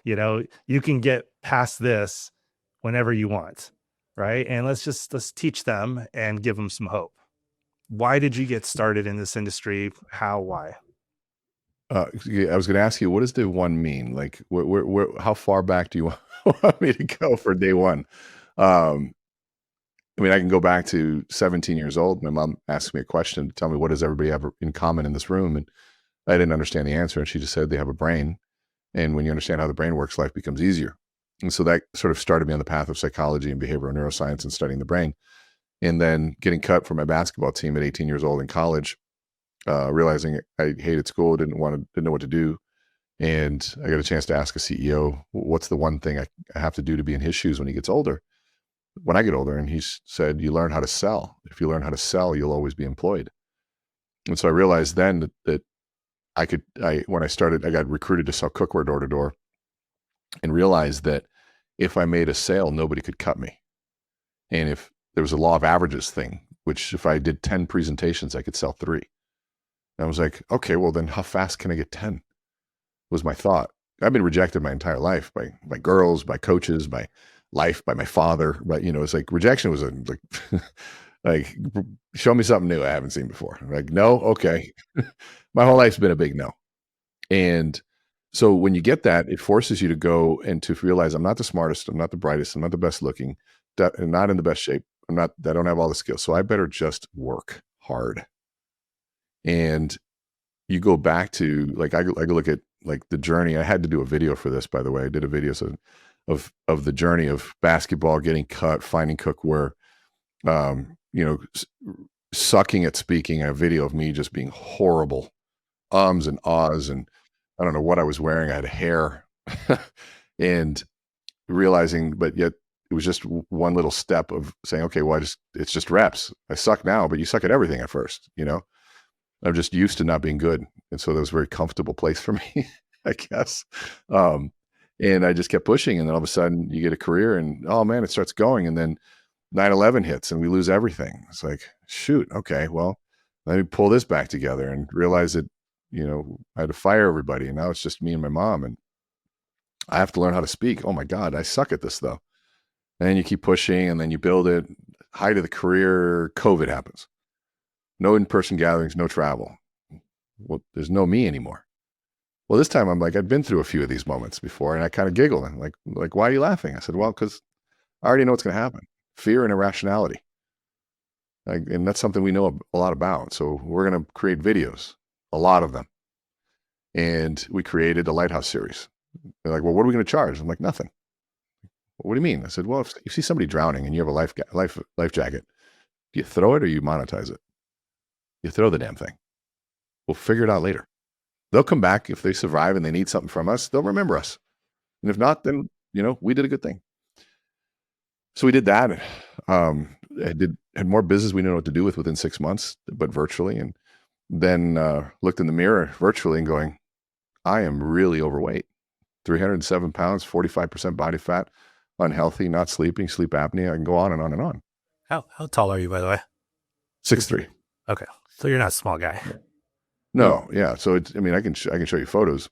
You can get past this whenever you want, right? And let's teach them and give them some hope. Why did you get started in this industry? How? Why? I was going to ask you, what does day one mean? Like, how far back do you want me to go for day one? I mean, I can go back to 17 years old. My mom asked me a question to tell me, what does everybody have in common in this room? And I didn't understand the answer. And she just said, they have a brain. And when you understand how the brain works, life becomes easier. And so that sort of started me on the path of psychology and behavioral neuroscience and studying the brain. And then getting cut from my basketball team at 18 years old in college, realizing I hated school, didn't know what to do. And I got a chance to ask a CEO, what's the one thing I have to do to be in his shoes when he gets older? When I get older, and he said, you learn how to sell. If you learn how to sell, you'll always be employed. And so I realized then that when I got recruited to sell cookware door to door, and realized that if I made a sale, nobody could cut me. And if there was a law of averages thing, which if I did 10 presentations, I could sell 3. And I was like, okay, well then how fast can I get 10? Was my thought. I've been rejected my entire life by girls, by coaches, by life, by my father. But it's like rejection was like, show me something new I haven't seen before. Like, no, okay. My whole life's been a big no. And so when you get that, it forces you to go and to realize I'm not the smartest, I'm not the brightest, I'm not the best looking, I'm not in the best shape. I don't have all the skills. So I better just work hard. And you go back to like I go look at like the journey. I had to do a video for this, by the way. I did a video of the journey of basketball, getting cut, finding cookware, you know, sucking at speaking. A video of me just being horrible, ums and ahs, and I don't know what I was wearing. I had hair, and realizing, but yet it was just one little step of saying, okay, well, it's just reps. I suck now, but you suck at everything at first, you know. I'm just used to not being good. And so that was a very comfortable place for me, I guess. Um, and I just kept pushing. And then all of a sudden you get a career and, oh man, it starts going. And then 9/11 hits and we lose everything. It's like, shoot, okay, well, let me pull this back together and realize that, you know, I had to fire everybody. And now it's just me and my mom. And I have to learn how to speak. Oh my God, I suck at this though. And then you keep pushing and then you build it. Height of the career, COVID happens. No in-person gatherings, no travel. Well, there's no me anymore. Well, this time I'm like, I'd been through a few of these moments before, and I kind of giggle and like, why are you laughing? I said, well, because I already know what's going to happen. Fear and irrationality. And that's something we know a lot about. So we're going to create videos, a lot of them. And we created a Lighthouse series. They're like, well, what are we going to charge? I'm like, nothing. What do you mean? I said, well, if you see somebody drowning and you have a life jacket, do you throw it or you monetize it? You throw the damn thing. We'll figure it out later. They'll come back if they survive and they need something from us. They'll remember us. And if not, then, you know, we did a good thing. So we did that. Had more business we didn't know what to do with within 6 months, but virtually. And then looked in the mirror virtually and going, I am really overweight. 307 pounds, 45% body fat, unhealthy, not sleeping, sleep apnea. I can go on and on and on. How tall are you, by the way? 6'3". Okay. So you're not a small guy. No, yeah. So it's, I mean, I can show you photos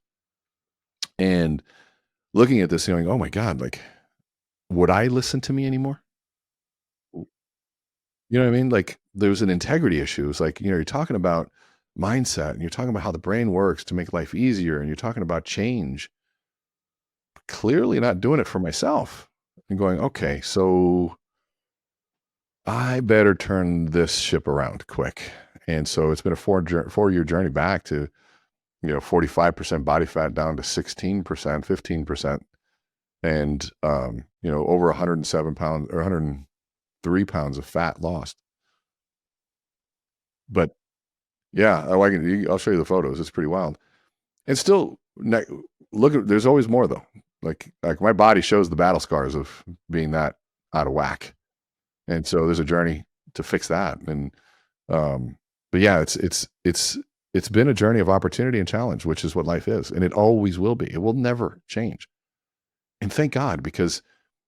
and looking at this going, oh my God, like, would I listen to me anymore? You know what I mean? Like there was an integrity issue. It's like, you know, you're talking about mindset and you're talking about how the brain works to make life easier. And you're talking about change, clearly not doing it for myself and going, okay, so I better turn this ship around quick. And so it's been a 4-year journey back to, you know, 45% body fat down to 16%, 15%, and, you know, over 107 pounds or 103 pounds of fat lost. But yeah, I'll show you the photos. It's pretty wild. And still, look at, there's always more though. Like my body shows the battle scars of being that out of whack. And so there's a journey to fix that. And, but yeah, it's been a journey of opportunity and challenge, which is what life is. And it always will be. It will never change. And thank God, because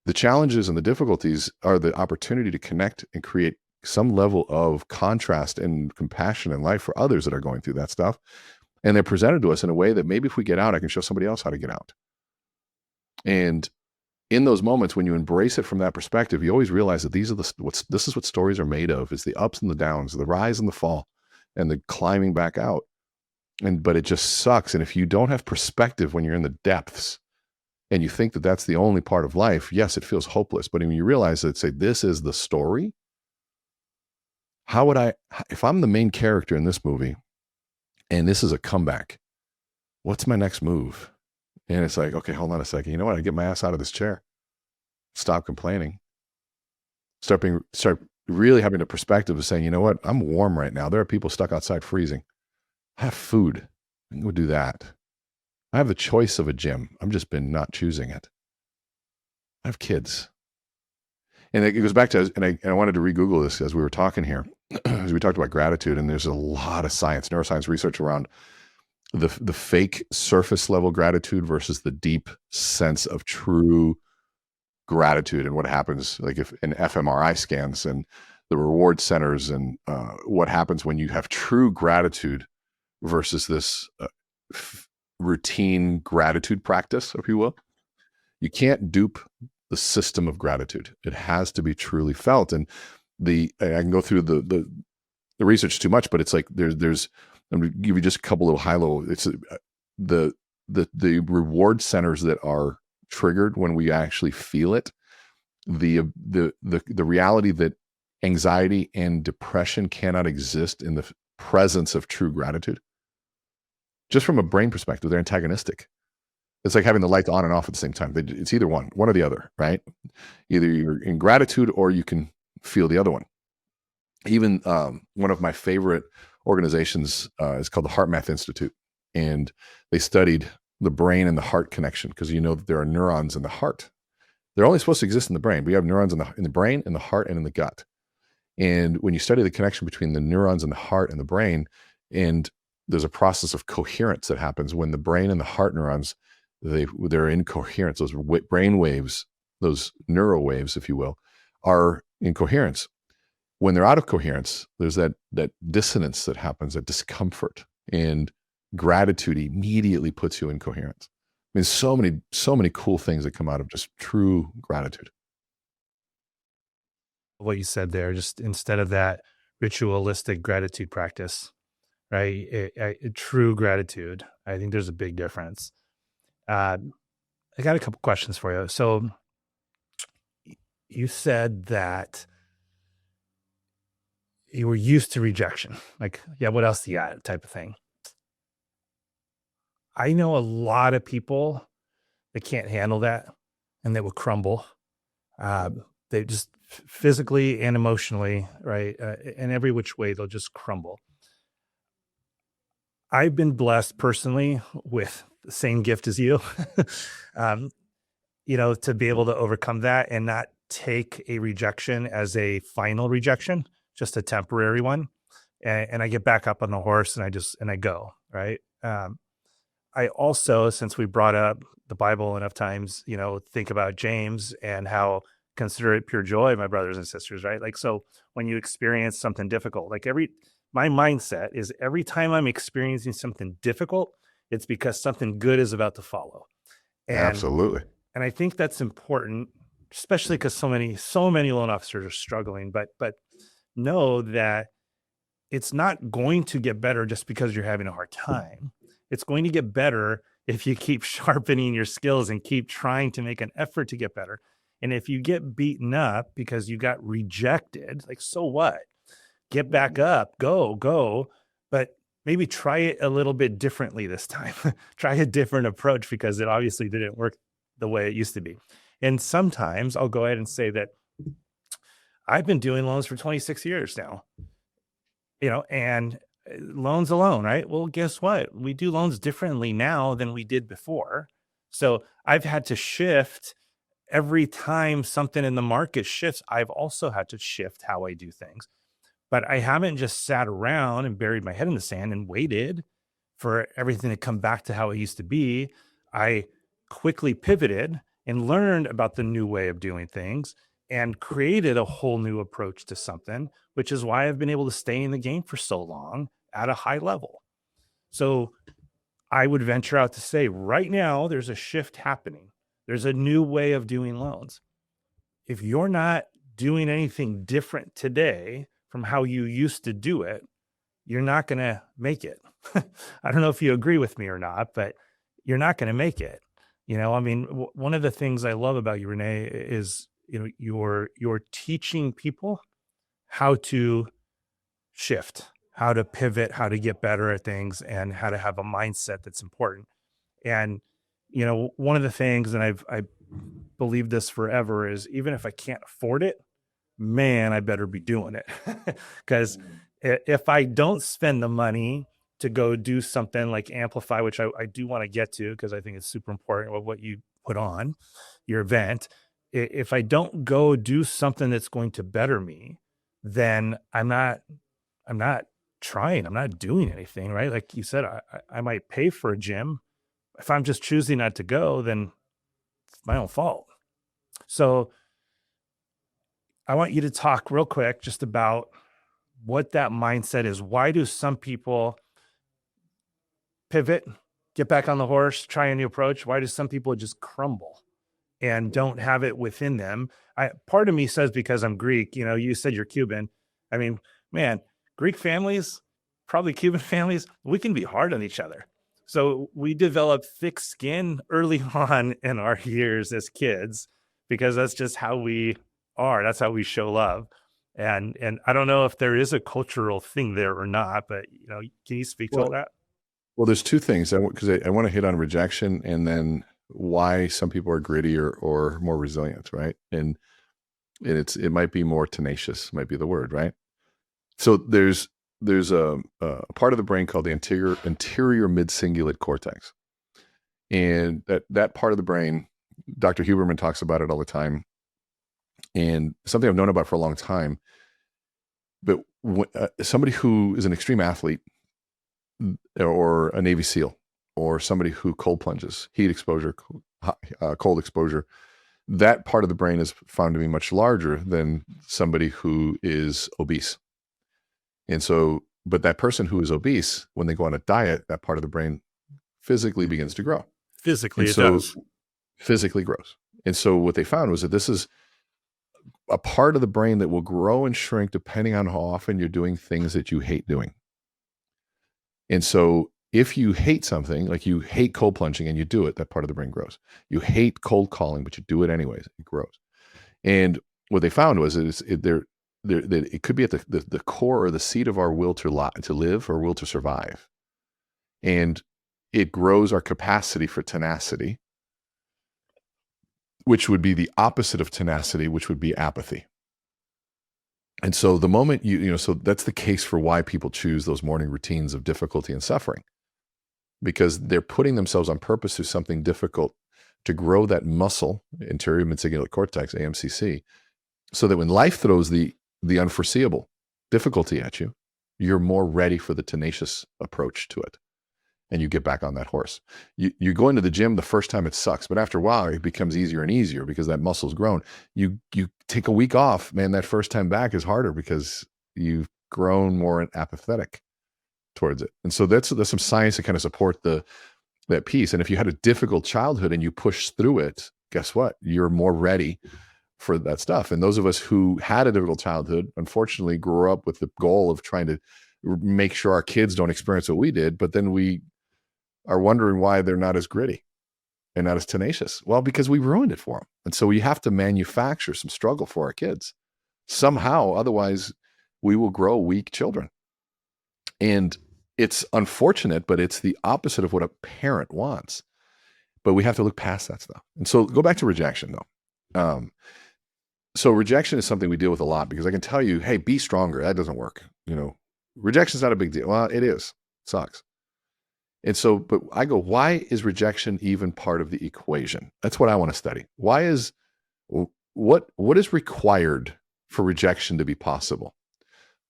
the challenges and the difficulties are the opportunity to connect and create some level of contrast and compassion in life for others that are going through that stuff. And they're presented to us in a way that maybe if we get out, I can show somebody else how to get out. And in those moments, when you embrace it from that perspective, you always realize that this is what stories are made of, is the ups and the downs, the rise and the fall, and the climbing back out. But it just sucks. And if you don't have perspective when you're in the depths and you think that that's the only part of life, yes, it feels hopeless. But when you realize that, say, this is the story, if I'm the main character in this movie and this is a comeback, what's my next move? And it's like, okay, hold on a second. You know what? I get my ass out of this chair. Stop complaining. Start really having the perspective of saying, you know what? I'm warm right now. There are people stuck outside freezing. I have food. I can go do that. I have the choice of a gym. I've just been not choosing it. I have kids. And it goes back to, and I wanted to re-Google this as we were talking here, as we talked about gratitude, and there's a lot of neuroscience research around the fake surface level gratitude versus the deep sense of true gratitude, and what happens, like if in fMRI scans and the reward centers, and what happens when you have true gratitude versus this routine gratitude practice, if you will. You can't dupe the system of gratitude. It has to be truly felt. And I can go through the research too much, but it's like there's I'm going to give you just a couple little high-low. It's the reward centers that are triggered when we actually feel it. The reality that anxiety and depression cannot exist in the presence of true gratitude. just from a brain perspective, they're antagonistic. It's like having the lights on and off at the same time. It's either one or the other, right? Either you're in gratitude or you can feel the other one. Even one of my favorite organizations is called the HeartMath Institute, and they studied the brain and the heart connection, because you know that there are neurons in the heart. They're only supposed to exist in the brain. We have neurons in the brain, in the heart, and in the gut. And when you study the connection between the neurons in the heart and the brain, and there's a process of coherence that happens when the brain and the heart neurons, they're in coherence. Those brain waves, those neural waves, if you will, are in coherence. When they're out of coherence, there's that dissonance that happens, that discomfort, and gratitude immediately puts you in coherence. I mean, so many cool things that come out of just true gratitude. What you said there, just instead of that ritualistic gratitude practice, right? True gratitude. I think there's a big difference. Uh, I got a couple questions for you. So you said that you were used to rejection. Like, yeah, what else do you got? Type of thing. I know a lot of people that can't handle that and that will crumble. They just physically and emotionally, right? In every which way, they'll just crumble. I've been blessed personally with the same gift as you, um, to be able to overcome that and not take a rejection as a final rejection, just a temporary one. And I get back up on the horse and I go, right? I also, since we brought up the Bible enough times, think about James and how consider it pure joy, my brothers and sisters, right? Like, so when you experience something difficult, like my mindset is every time I'm experiencing something difficult, it's because something good is about to follow. And, Absolutely. and I think that's important, especially because so many loan officers are struggling, but know that it's not going to get better just because you're having a hard time. It's going to get better if you keep sharpening your skills and keep trying to make an effort to get better. And if you get beaten up because you got rejected, like, so what? Get back up, go, but maybe try it a little bit differently this time. Try a different approach because it obviously didn't work the way it used to be. And sometimes I'll go ahead and say that I've been doing loans for 26 years now, and loans alone, right? Well, guess what? We do loans differently now than we did before. So I've had to shift every time something in the market shifts. I've also had to shift how I do things, but I haven't just sat around and buried my head in the sand and waited for everything to come back to how it used to be. I quickly pivoted and learned about the new way of doing things and created a whole new approach to something, which is why I've been able to stay in the game for so long at a high level. So I would venture out to say right now, there's a shift happening. There's a new way of doing loans. If you're not doing anything different today from how you used to do it, you're not going to make it. I don't know if you agree with me or not, but you're not going to make it. I mean, one of the things I love about you, Renee, is you're teaching people how to shift, how to pivot, how to get better at things, and how to have a mindset that's important. And one of the things, and I believe this forever, is even if I can't afford it, man, I better be doing it. Because if I don't spend the money to go do something like Amplify, which I do want to get to because I think it's super important with what you put on your event. If I don't go do something that's going to better me, then I'm not trying. I'm not doing anything, right? Like you said, I might pay for a gym. If I'm just choosing not to go, then it's my own fault. So I want you to talk real quick just about what that mindset is. Why do some people pivot, get back on the horse, try a new approach? Why do some people just crumble and don't have it within them? Part of me says because I'm Greek. You said you're Cuban. I mean, man, Greek families, probably Cuban families, we can be hard on each other. So we develop thick skin early on in our years as kids because that's just how we are. That's how we show love. And I don't know if there is a cultural thing there or not, but can you speak to all Well, that? Well, there's two things because I want to hit on rejection and then why some people are gritty or more resilient, right? And it might be more tenacious, might be the word, right? So there's a part of the brain called the anterior mid-cingulate cortex, and that part of the brain, Dr. Huberman talks about it all the time, and something I've known about for a long time. But somebody who is an extreme athlete, or a Navy SEAL, or somebody who cold plunges, heat exposure, cold exposure, that part of the brain is found to be much larger than somebody who is obese. And so, but that person who is obese, when they go on a diet, that part of the brain physically begins to grow. Physically, And it so does. physically grows. And so what they found was that this is a part of the brain that will grow and shrink depending on how often you're doing things that you hate doing. And so if you hate something, like you hate cold plunging and you do it, that part of the brain grows. You hate cold calling, but you do it anyways, it grows. And what they found was that it could be at the core or the seat of our will to live or will to survive. And it grows our capacity for tenacity, which would be the opposite of tenacity, which would be apathy. And so the moment so that's the case for why people choose those morning routines of difficulty and suffering, because they're putting themselves on purpose through something difficult to grow that muscle, anterior mid-cingulate cortex, AMCC, so that when life throws the unforeseeable difficulty at you, you're more ready for the tenacious approach to it. And you get back on that horse. You go into the gym the first time, it sucks, but after a while it becomes easier and easier because that muscle's grown. You take a week off, man, that first time back is harder because you've grown more apathetic towards it. And so there's some science to kind of support that piece. And if you had a difficult childhood and you push through it, guess what? You're more ready for that stuff. And those of us who had a difficult childhood, unfortunately, grew up with the goal of trying to make sure our kids don't experience what we did, but then we are wondering why they're not as gritty and not as tenacious. Well, because we ruined it for them. And so we have to manufacture some struggle for our kids somehow. Otherwise, we will grow weak children. And it's unfortunate, but it's the opposite of what a parent wants. But we have to look past that stuff. And so go back to rejection, though. So rejection is something we deal with a lot because I can tell you, hey, be stronger. That doesn't work. Rejection is not a big deal. Well, it is. It sucks. And so, but I go, why is rejection even part of the equation? That's what I want to study. What is required for rejection to be possible?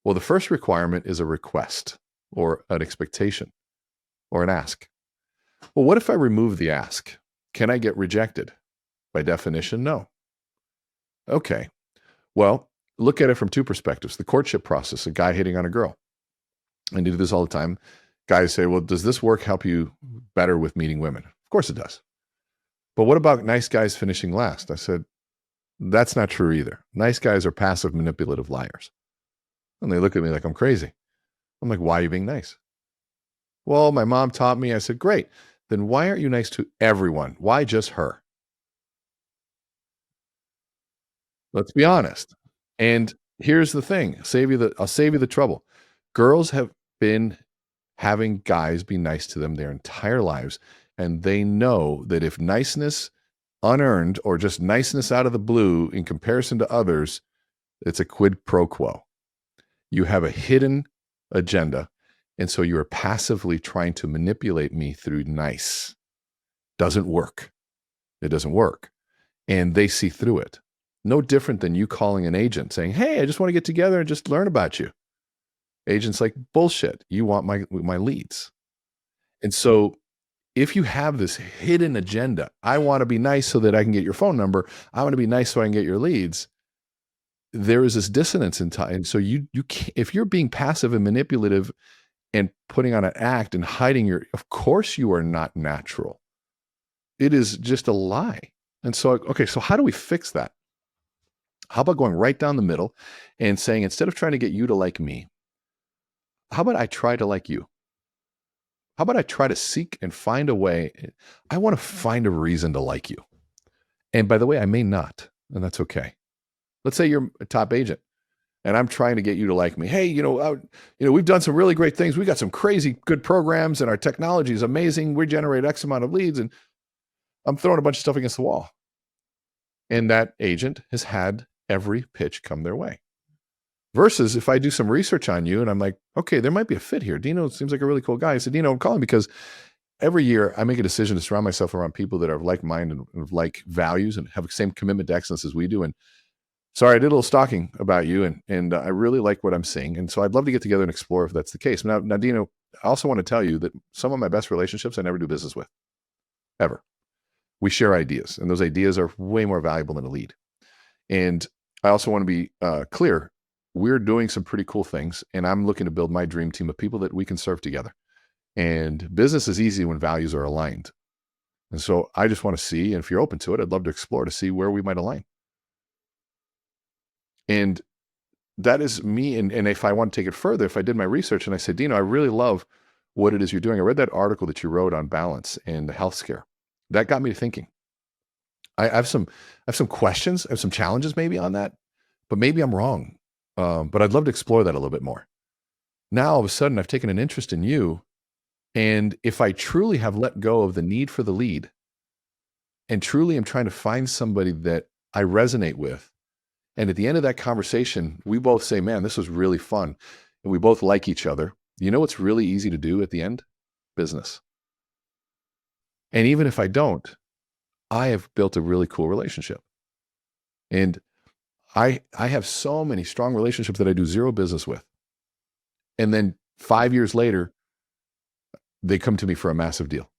Well, the first requirement is a request or an expectation or an ask. Well, what if I remove the ask? Can I get rejected? By definition, no. Okay. Well, look at it from two perspectives. The courtship process, a guy hitting on a girl. And you do this all the time. Guys say, well, does this work help you better with meeting women? Of course it does. But what about nice guys finishing last? I said, that's not true either. Nice guys are passive, manipulative liars. And they look at me like I'm crazy. I'm like, why are you being nice? Well, my mom taught me. I said, great. Then why aren't you nice to everyone? Why just her? Let's be honest. And here's the thing. I'll save you the trouble. Girls have been having guys be nice to them their entire lives. And they know that if niceness unearned or just niceness out of the blue in comparison to others, it's a quid pro quo. You have a hidden agenda. And so you are passively trying to manipulate me through nice. Doesn't work. It doesn't work. And they see through it. No different than you calling an agent saying, hey, I just want to get together and just learn about you. Agent's like, bullshit. You want my leads. And so if you have this hidden agenda, I want to be nice so that I can get your phone number. I want to be nice so I can get your leads. There is this dissonance in time. And so you can't, if you're being passive and manipulative and putting on an act and hiding of course you are not natural. It is just a lie. And so, okay, so how do we fix that? How about going right down the middle and saying, instead of trying to get you to like me, how about I try to like you? How about I try to seek and find a way? I want to find a reason to like you. And by the way, I may not, and that's okay. Let's say you're a top agent. and I'm trying to get you to like me. Hey, we've done some really great things. We got some crazy good programs, and our technology is amazing. We generate X amount of leads, and I'm throwing a bunch of stuff against the wall. And that agent has had every pitch come their way. Versus if I do some research on you and I'm like, okay, there might be a fit here. Dino seems like a really cool guy. I said, Dino, I'm calling because every year I make a decision to surround myself around people that are of like mind and of like values and have the same commitment to excellence as we do. And sorry, I did a little stalking about you, and I really like what I'm seeing. And so I'd love to get together and explore if that's the case. Now, Dino, I also want to tell you that some of my best relationships I never do business with, ever. We share ideas, and those ideas are way more valuable than a lead. And I also want to be clear. We're doing some pretty cool things, and I'm looking to build my dream team of people that we can serve together. And business is easy when values are aligned. And so I just want to see, and if you're open to it, I'd love to explore to see where we might align. And that is me. And if I want to take it further, if I did my research and I said, Dino, I really love what it is you're doing. I read that article that you wrote on balance and health scare. That got me thinking. I have some questions, I have some challenges maybe on that, but maybe I'm wrong. But I'd love to explore that a little bit more. Now, all of a sudden, I've taken an interest in you. And if I truly have let go of the need for the lead and truly am trying to find somebody that I resonate with, and at the end of that conversation, we both say, man, this was really fun, and we both like each other. You know what's really easy to do at the end? Business. And even if I don't, I have built a really cool relationship. And I have so many strong relationships that I do zero business with. And then 5 years later, they come to me for a massive deal,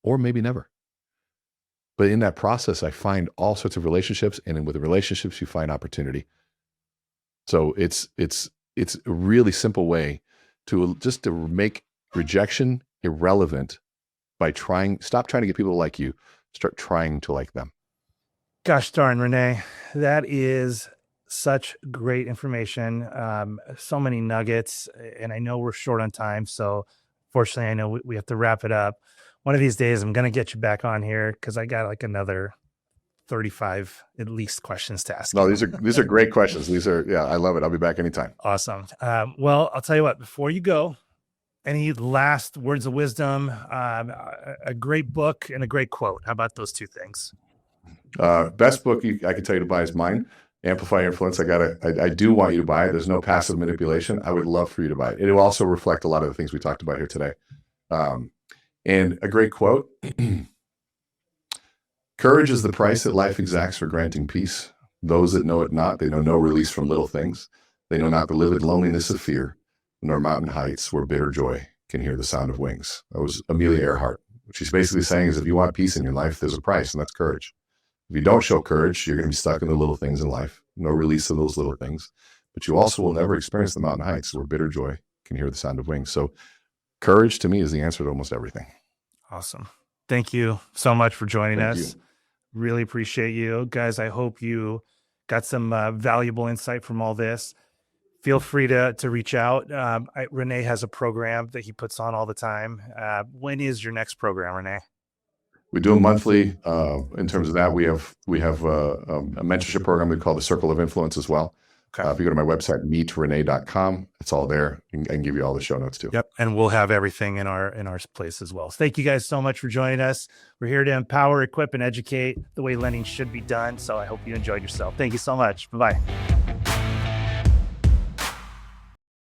or maybe never. But in that process, I find all sorts of relationships, and with the relationships, you find opportunity. So it's a really simple way to make rejection irrelevant by stop trying to get people to like you, start trying to like them. Gosh darn, Renee, that is such great information. So many nuggets, and I know we're short on time. So fortunately, I know we have to wrap it up. One of these days, I'm going to get you back on here because I got like another 35 at least questions to ask. No, these are great questions. I love it. I'll be back anytime. Awesome. Well, I'll tell you what, before you go, any last words of wisdom, a great book and a great quote. How about those two things? Best book I can tell you to buy is mine, Amplify Influence. I do want you to buy it. There's no passive manipulation. I would love for you to buy it. It will also reflect a lot of the things we talked about here today. And a great quote, courage is the price that life exacts for granting peace. Those that know it not, they know no release from little things. They know not the livid loneliness of fear, nor mountain heights where bitter joy can hear the sound of wings. That was Amelia Earhart. What she's basically saying is if you want peace in your life, there's a price, and that's courage. If you don't show courage, you're going to be stuck in the little things in life, no release of those little things. But you also will never experience the mountain heights where bitter joy can hear the sound of wings. So courage to me is the answer to almost everything. Awesome. Thank you so much for joining us. You. Really appreciate you guys. I hope you got some valuable insight from all this. Feel free to reach out. Renee has a program that he puts on all the time. When is your next program, Renee? We do them monthly. In terms of that, we have a mentorship program we call the Circle of Influence as well. Okay. If you go to my website, meetrenee.com, it's all there. I can give you all the show notes too. Yep. And we'll have everything in our place as well. So thank you guys so much for joining us. We're here to empower, equip, and educate the way lending should be done. So I hope you enjoyed yourself. Thank you so much. Bye-bye.